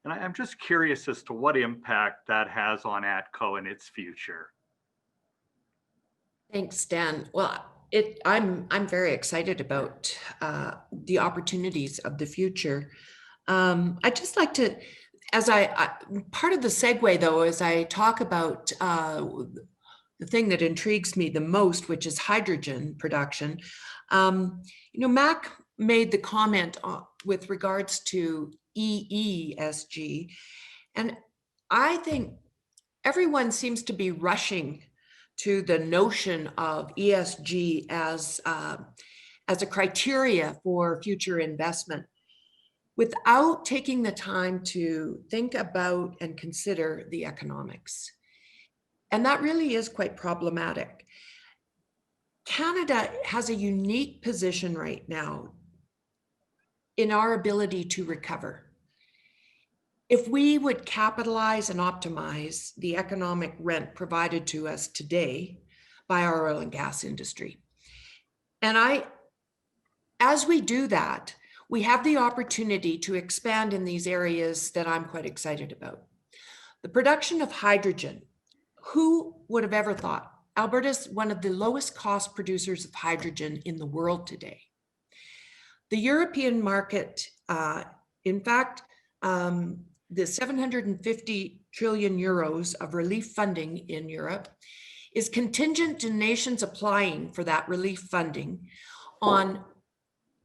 And I'm just curious as to what impact that has on ATCO and its future. Thanks, Dan. Well, I'm very excited about the opportunities of the future. I'd just like to, part of the segue though, as I talk about the thing that intrigues me the most, which is hydrogen production. Mac made the comment with regards to ESG, and I think everyone seems to be rushing to the notion of ESG as a criteria for future investment without taking the time to think about and consider the economics. And that really is quite problematic. Canada has a unique position right now in our ability to recover. If we would capitalize and optimize the economic rent provided to us today by our oil and gas industry. And as we do that, we have the opportunity to expand in these areas that I'm quite excited about. The production of hydrogen. Who would have ever thought? Alberta's one of the lowest cost producers of hydrogen in the world today. The European market, in fact, the 750 trillion euros of relief funding in Europe is contingent to nations applying for that relief funding on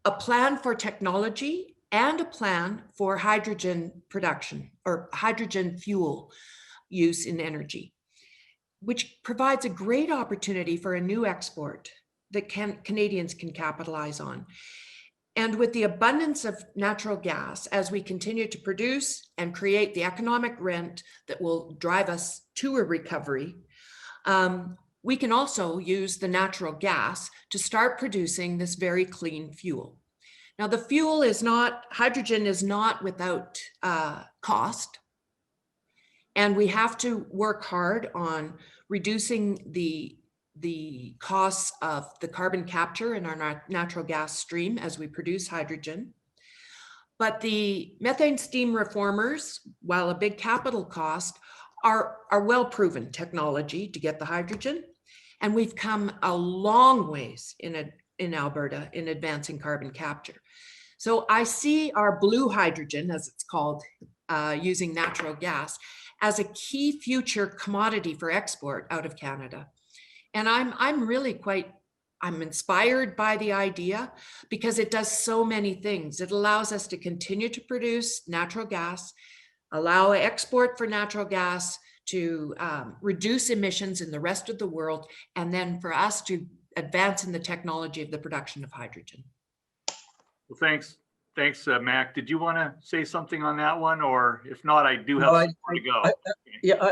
a plan for technology and a plan for hydrogen production or hydrogen fuel use in energy, which provides a great opportunity for a new export that Canadians can capitalize on. And with the abundance of natural gas, as we continue to produce and create the economic rent that will drive us to a recovery, we can also use the natural gas to start producing this very clean fuel. Now, the fuel is not, hydrogen is not without cost. And we have to work hard on reducing the costs of the carbon capture in our natural gas stream as we produce hydrogen. But the methane steam reformers, while a big capital cost, are well-proven technology to get the hydrogen. And we've come a long ways in Alberta in advancing carbon capture. So I see our blue hydrogen, as it's called, using natural gas, as a key future commodity for export out of Canada. And I'm really I'm inspired by the idea because it does so many things. It allows us to continue to produce natural gas, allow export for natural gas to reduce emissions in the rest of the world, and then for us to advance in the technology of the production of hydrogen. Well, thanks, Mac. Did you want to say something on that one? Or if not, I do have somewhere to go.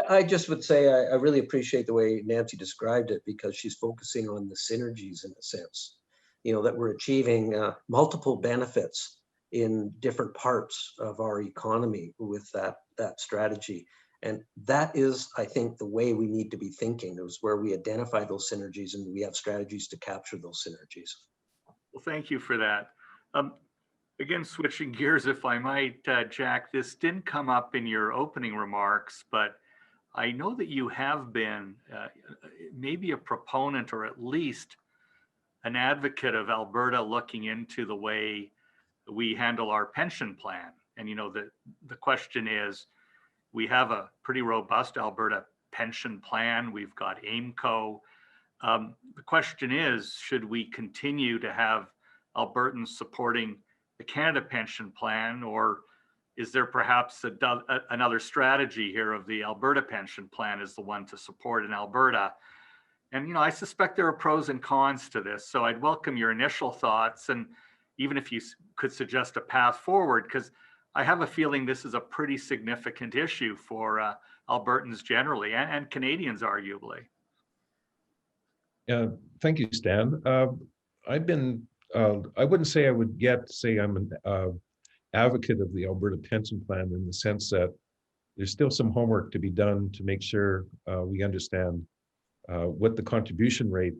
I just would say I really appreciate the way Nancy described it, because she's focusing on the synergies in a sense, that we're achieving multiple benefits in different parts of our economy with that strategy. And that is, I think, the way we need to be thinking, is where we identify those synergies and we have strategies to capture those synergies. Well, thank you for that. Again, switching gears, if I might, Jack, this didn't come up in your opening remarks, but I know that you have been maybe a proponent or at least an advocate of Alberta looking into the way we handle our pension plan. And, you know, the question is, we have a pretty robust Alberta pension plan. We've got AIMCO. The question is, should we continue to have Albertans supporting the Canada pension plan, or is there perhaps another strategy here of the Alberta pension plan is the one to support in Alberta? And, you know, I suspect there are pros and cons to this. So I'd welcome your initial thoughts, and even if you could suggest a path forward, because I have a feeling this is a pretty significant issue for Albertans generally and Canadians arguably. Thank you, Stan. I've been, I wouldn't say I would yet say I'm an advocate of the Alberta pension plan in the sense that there's still some homework to be done to make sure we understand what the contribution rate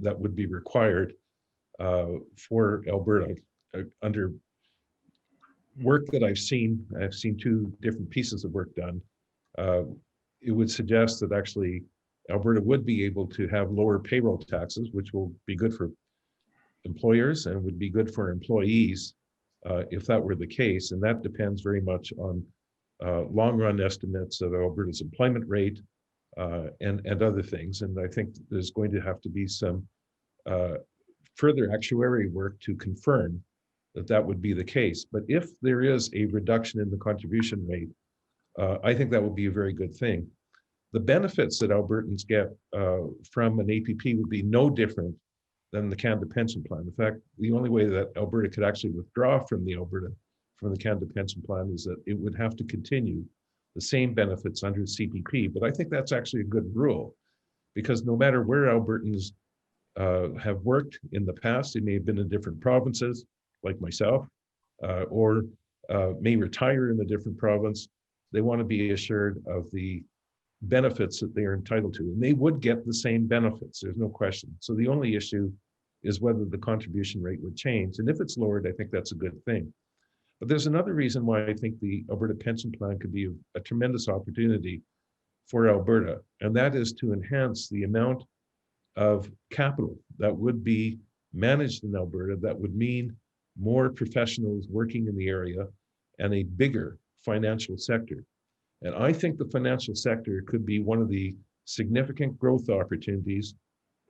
that would be required for Alberta under work that I've seen two different pieces of work done. It would suggest that actually Alberta would be able to have lower payroll taxes, which will be good for employers and would be good for employees if that were the case. And that depends very much on long run estimates of Alberta's employment rate and other things. And I think there's going to have to be some further actuarial work to confirm that that would be the case. But if there is a reduction in the contribution rate, I think that would be a very good thing. The benefits that Albertans get from an APP would be no different than the Canada Pension Plan. In fact, the only way that Alberta could actually withdraw from the Canada Pension Plan is that it would have to continue the same benefits under CPP. But I think that's actually a good rule, because no matter where Albertans have worked in the past, they may have been in different provinces, like myself, or may retire in a different province. They want to be assured of the benefits that they are entitled to, and they would get the same benefits. There's no question. So the only issue is whether the contribution rate would change. And if it's lowered, I think that's a good thing. But there's another reason why I think the Alberta pension plan could be a tremendous opportunity for Alberta, and that is to enhance the amount of capital that would be managed in Alberta. That would mean more professionals working in the area and a bigger financial sector. And I think the financial sector could be one of the significant growth opportunities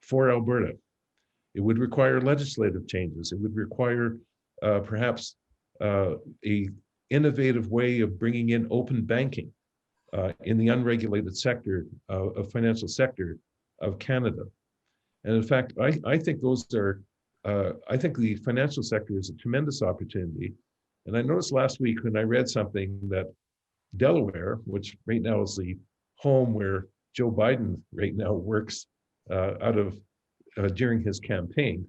for Alberta. It would require legislative changes. It would require perhaps a innovative way of bringing in open banking in the unregulated sector of financial sector of Canada. And in fact, I think those are, I think the financial sector is a tremendous opportunity. And I noticed last week when I read something that Delaware, which right now is the home where Joe Biden right now works out of during his campaign,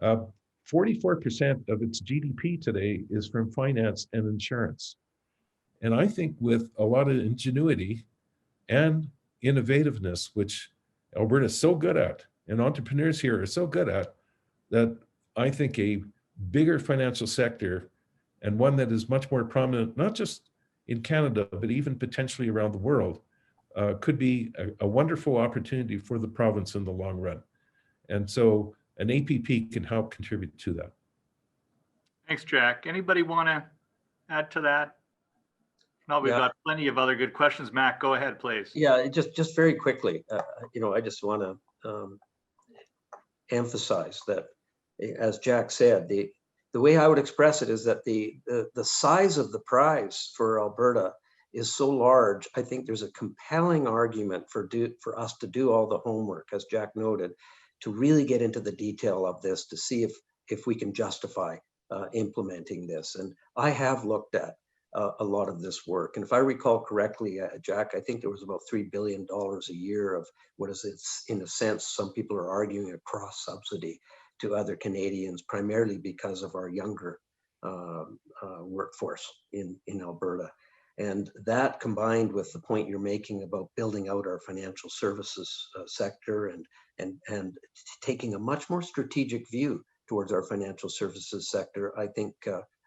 44% of its GDP today is from finance and insurance. And I think with a lot of ingenuity and innovativeness, which Alberta is so good at, and entrepreneurs here are so good at, that I think a bigger financial sector, and one that is much more prominent, not just in Canada, but even potentially around the world, could be a wonderful opportunity for the province in the long run. And so an APP can help contribute to that. Thanks, Jack. Anybody want to add to that? No, we've got plenty of other good questions. Mac, go ahead, please. Yeah, just very quickly, you know, I just want to emphasize that, as Jack said, the way I would express it is that the size of the prize for Alberta is so large. I think there's a compelling argument for us to do all the homework, as Jack noted, to really get into the detail of this, to see if we can justify implementing this. And I have looked at a lot of this work. And if I recall correctly, Jack, I think there was about $3 billion a year of what is it, in a sense, some people are arguing a cross subsidy to other Canadians, primarily because of our younger workforce in Alberta. And that, combined with the point you're making about building out our financial services sector and taking a much more strategic view towards our financial services sector, I think,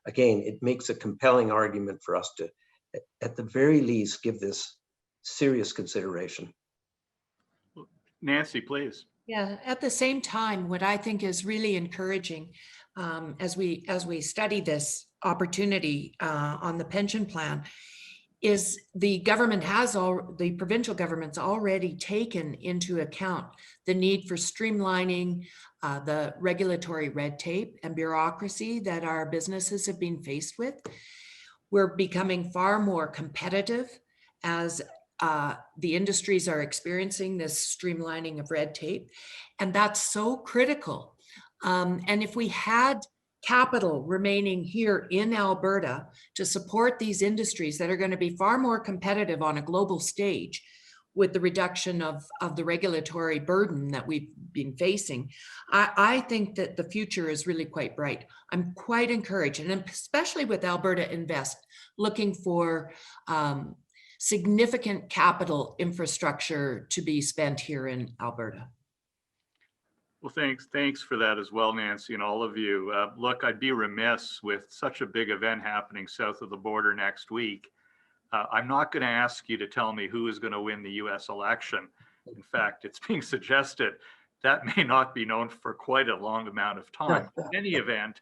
again, it makes a compelling argument for us to, at the very least, give this serious consideration. Nancy, please. Yeah, at the same time, what I think is really encouraging, as we study this opportunity on the pension plan is the provincial government's already taken into account the need for streamlining the regulatory red tape and bureaucracy that our businesses have been faced with. We're becoming far more competitive as the industries are experiencing this streamlining of red tape, and that's so critical. And if we had capital remaining here in Alberta to support these industries that are going to be far more competitive on a global stage with the reduction of the regulatory burden that we've been facing, I think that the future is really quite bright. I'm quite encouraged, and especially with Alberta Invest, looking for significant capital infrastructure to be spent here in Alberta. Well, thanks for that as well, Nancy, and all of you. Look, I'd be remiss with such a big event happening south of the border next week. I'm not going to ask you to tell me who is going to win the US election. In fact, it's being suggested that may not be known for quite a long amount of time. In any event,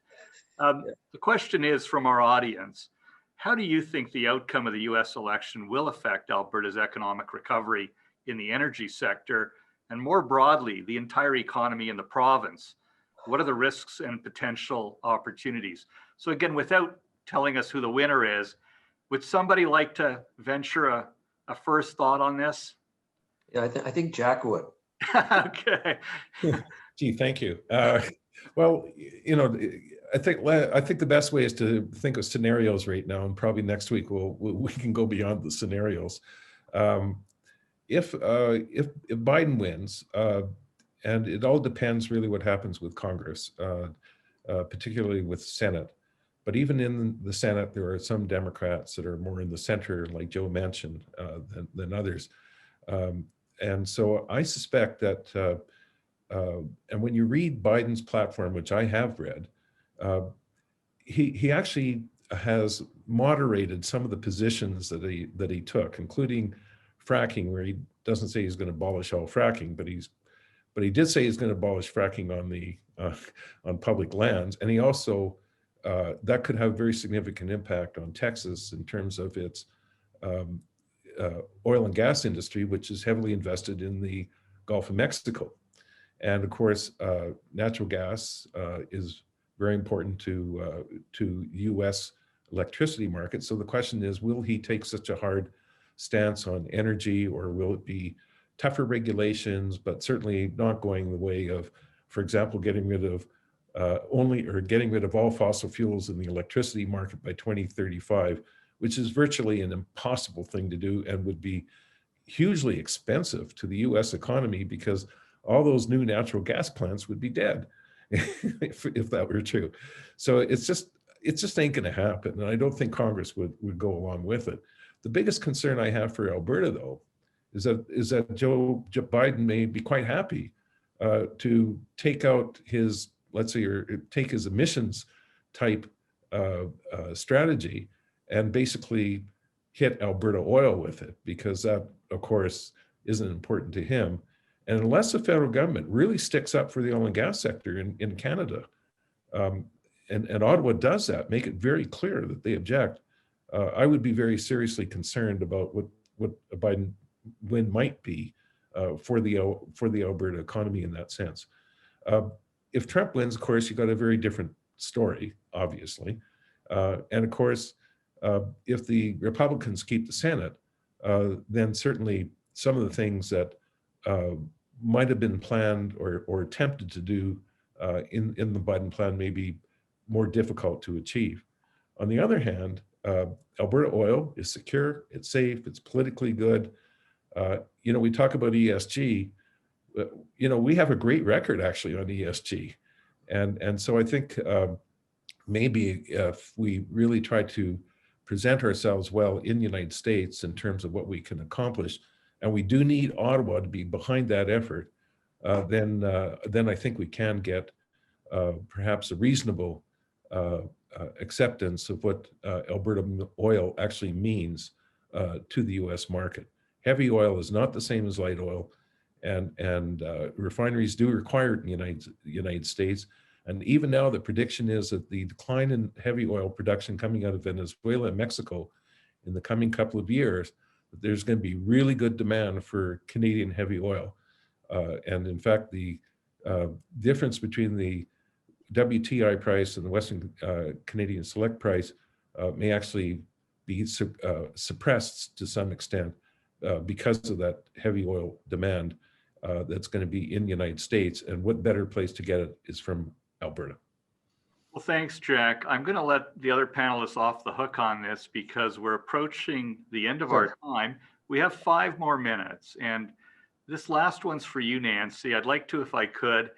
the question is from our audience, how do you think the outcome of the US election will affect Alberta's economic recovery in the energy sector, and more broadly, the entire economy in the province? What are the risks and potential opportunities? So again, without telling us who the winner is, would somebody like to venture a first thought on this? Yeah, I think Jack would. Okay. Gee, thank you. Well, you know, I think the best way is to think of scenarios right now, and probably next week we can go beyond the scenarios. If Biden wins, and it all depends really what happens with Congress, particularly with Senate. But even in the Senate, there are some Democrats that are more in the center, like Joe mentioned, than others. And so I suspect that, and when you read Biden's platform, which I have read, he actually has moderated some of the positions that he took, including fracking, where he doesn't say he's going to abolish all fracking, but he did say he's going to abolish fracking on public lands, and he also that could have very significant impact on Texas in terms of its oil and gas industry, which is heavily invested in the Gulf of Mexico. And of course, natural gas is very important to U.S. electricity market. So the question is, will he take such a hard stance on energy, or will it be tougher regulations, but certainly not going the way of, for example, getting rid of all fossil fuels in the electricity market by 2035, which is virtually an impossible thing to do and would be hugely expensive to the U.S. economy, because all those new natural gas plants would be dead if that were true. So it's just ain't going to happen, and I don't think Congress would go along with it. The biggest concern I have for Alberta, though, is that Joe Biden may be quite happy to take out his, let's say, or take his emissions type strategy and basically hit Alberta oil with it, because that, of course, isn't important to him. And unless the federal government really sticks up for the oil and gas sector in Canada, and Ottawa does that, make it very clear that they object, I would be very seriously concerned about what a Biden win might be for the Alberta economy in that sense. If Trump wins, of course, you got a very different story, obviously. And of course, if the Republicans keep the Senate, then certainly some of the things that might have been planned or attempted to do in the Biden plan may be more difficult to achieve. On the other hand, Alberta oil is secure, it's safe, it's politically good. You know, we talk about ESG, you know, we have a great record actually on ESG. And so I think maybe if we really try to present ourselves well in the United States in terms of what we can accomplish, and we do need Ottawa to be behind that effort, then I think we can get perhaps a reasonable acceptance of what Alberta oil actually means to the U.S. market. Heavy oil is not the same as light oil, and refineries do require it in the United States. And even now, the prediction is that the decline in heavy oil production coming out of Venezuela and Mexico in the coming couple of years, that there's going to be really good demand for Canadian heavy oil. And in fact, the difference between the WTI price and the Western Canadian Select price may actually be suppressed to some extent because of that heavy oil demand that's going to be in the United States. And what better place to get it is from Alberta. Well, thanks, Jack. I'm going to let the other panelists off the hook on this because we're approaching the end of our time. We have 5 more minutes, and this last one's for you, Nancy. I'd like to, if I could,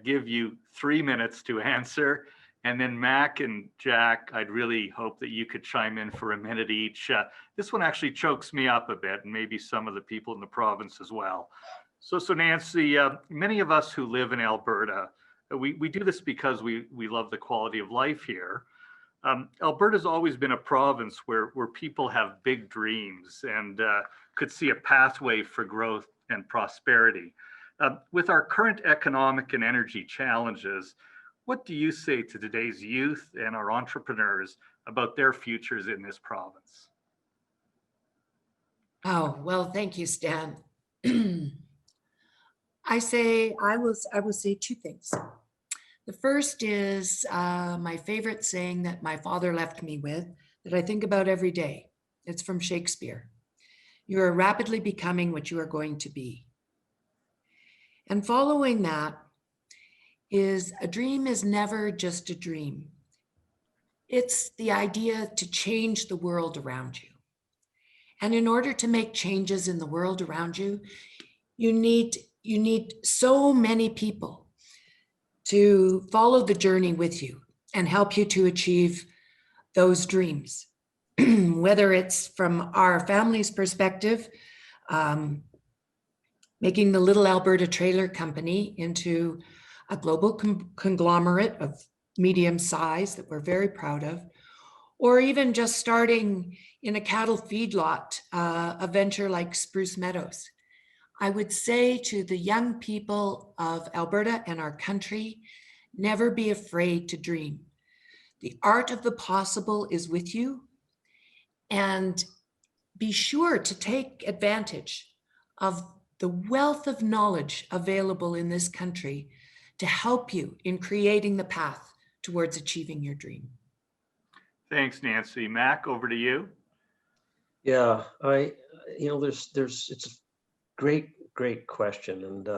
give you 3 minutes to answer. And then Mac and Jack, I'd really hope that you could chime in for a minute each. This one actually chokes me up a bit, and maybe some of the people in the province as well. So Nancy, many of us who live in Alberta, we do this because we love the quality of life here. Alberta's always been a province where people have big dreams and could see a pathway for growth and prosperity. With our current economic and energy challenges, what do you say to today's youth and our entrepreneurs about their futures in this province? Oh, well, thank you, Stan. I will say 2 things. The first is my favorite saying that my father left me with that I think about every day. It's from Shakespeare. You are rapidly becoming what you are going to be. And following that is a dream is never just a dream. It's the idea to change the world around you. And in order to make changes in the world around you, you need so many people to follow the journey with you and help you to achieve those dreams. Whether it's from our family's perspective, making the Little Alberta Trailer Company into a global conglomerate of medium size that we're very proud of, or even just starting in a cattle feedlot, a venture like Spruce Meadows. I would say to the young people of Alberta and our country, never be afraid to dream. The art of the possible is with you, and be sure to take advantage of the wealth of knowledge available in this country to help you in creating the path towards achieving your dream. Thanks, Nancy. Mac, over to you. Yeah, it's a great question. And,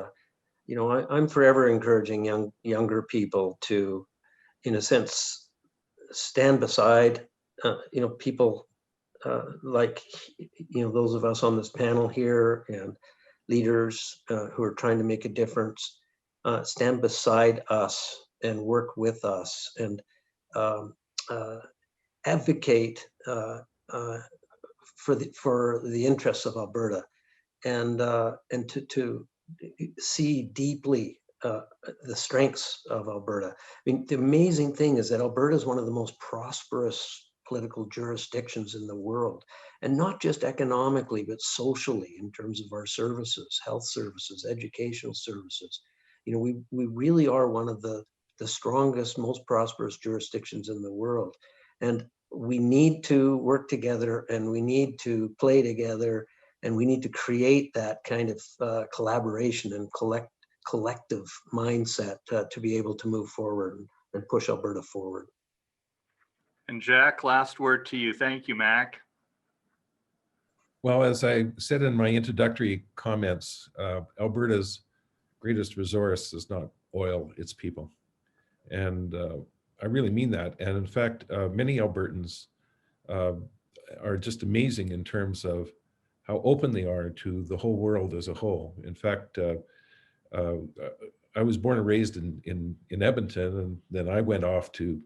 I'm forever encouraging younger people to, in a sense, stand beside, people like, those of us on this panel here and leaders who are trying to make a difference, stand beside us and work with us and advocate for the interests of Alberta and to see deeply the strengths of Alberta. I mean, the amazing thing is that Alberta is one of the most prosperous political jurisdictions in the world, and not just economically, but socially in terms of our services, health services, educational services. We really are one of the strongest, most prosperous jurisdictions in the world. And we need to work together, and we need to play together, and we need to create that kind of collaboration and collective mindset to be able to move forward and push Alberta forward. And Jack, last word to you. Thank you, Mac. Well, as I said in my introductory comments, Alberta's greatest resource is not oil, it's people. And I really mean that. And in fact, many Albertans are just amazing in terms of how open they are to the whole world as a whole. In fact, I was born and raised in Edmonton, and then I went off to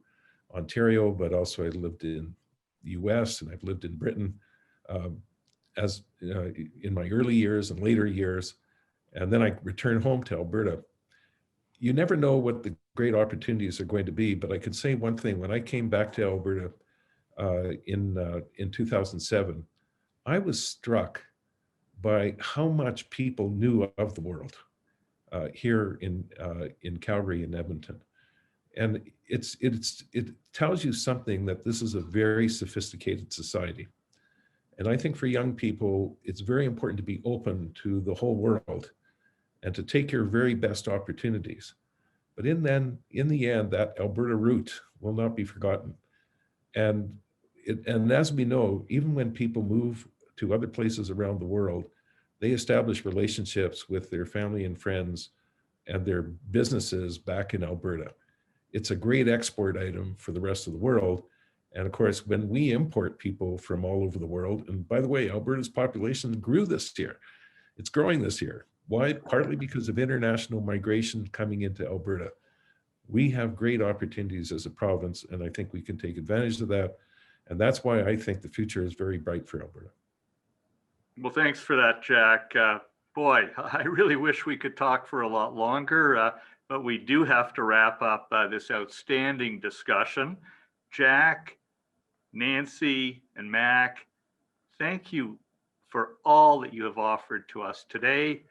Ontario, but also I lived in the US and I've lived in Britain as in my early years and later years. And then I returned home to Alberta. You never know what the great opportunities are going to be, but I can say one thing. When I came back to Alberta in 2007, I was struck by how much people knew of the world here in Calgary and Edmonton. And it tells you something that this is a very sophisticated society. And I think for young people, it's very important to be open to the whole world and to take your very best opportunities. But in the end, that Alberta root will not be forgotten. And as we know, even when people move to other places around the world, they establish relationships with their family and friends and their businesses back in Alberta. It's a great export item for the rest of the world. And of course, when we import people from all over the world, and by the way, Alberta's population grew this year. It's growing this year. Why? Partly because of international migration coming into Alberta. We have great opportunities as a province, and I think we can take advantage of that. And that's why I think the future is very bright for Alberta. Well, thanks for that, Jack. Boy, I really wish we could talk for a lot longer, but we do have to wrap up this outstanding discussion. Jack, Nancy, and Mac, thank you for all that you have offered to us today.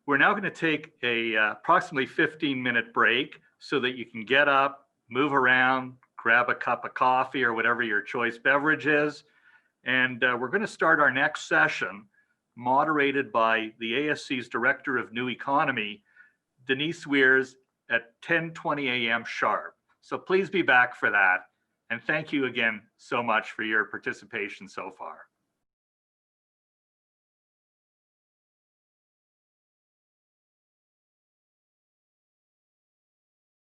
We're now going to take a approximately 15-minute break so that you can get up, move around, grab a cup of coffee or whatever your choice beverage is. And we're going to start our next session, moderated by the ASC's Director of New Economy, Denise Weirs, at 10:20 a.m. sharp. So please be back for that. And thank you again so much for your participation so far.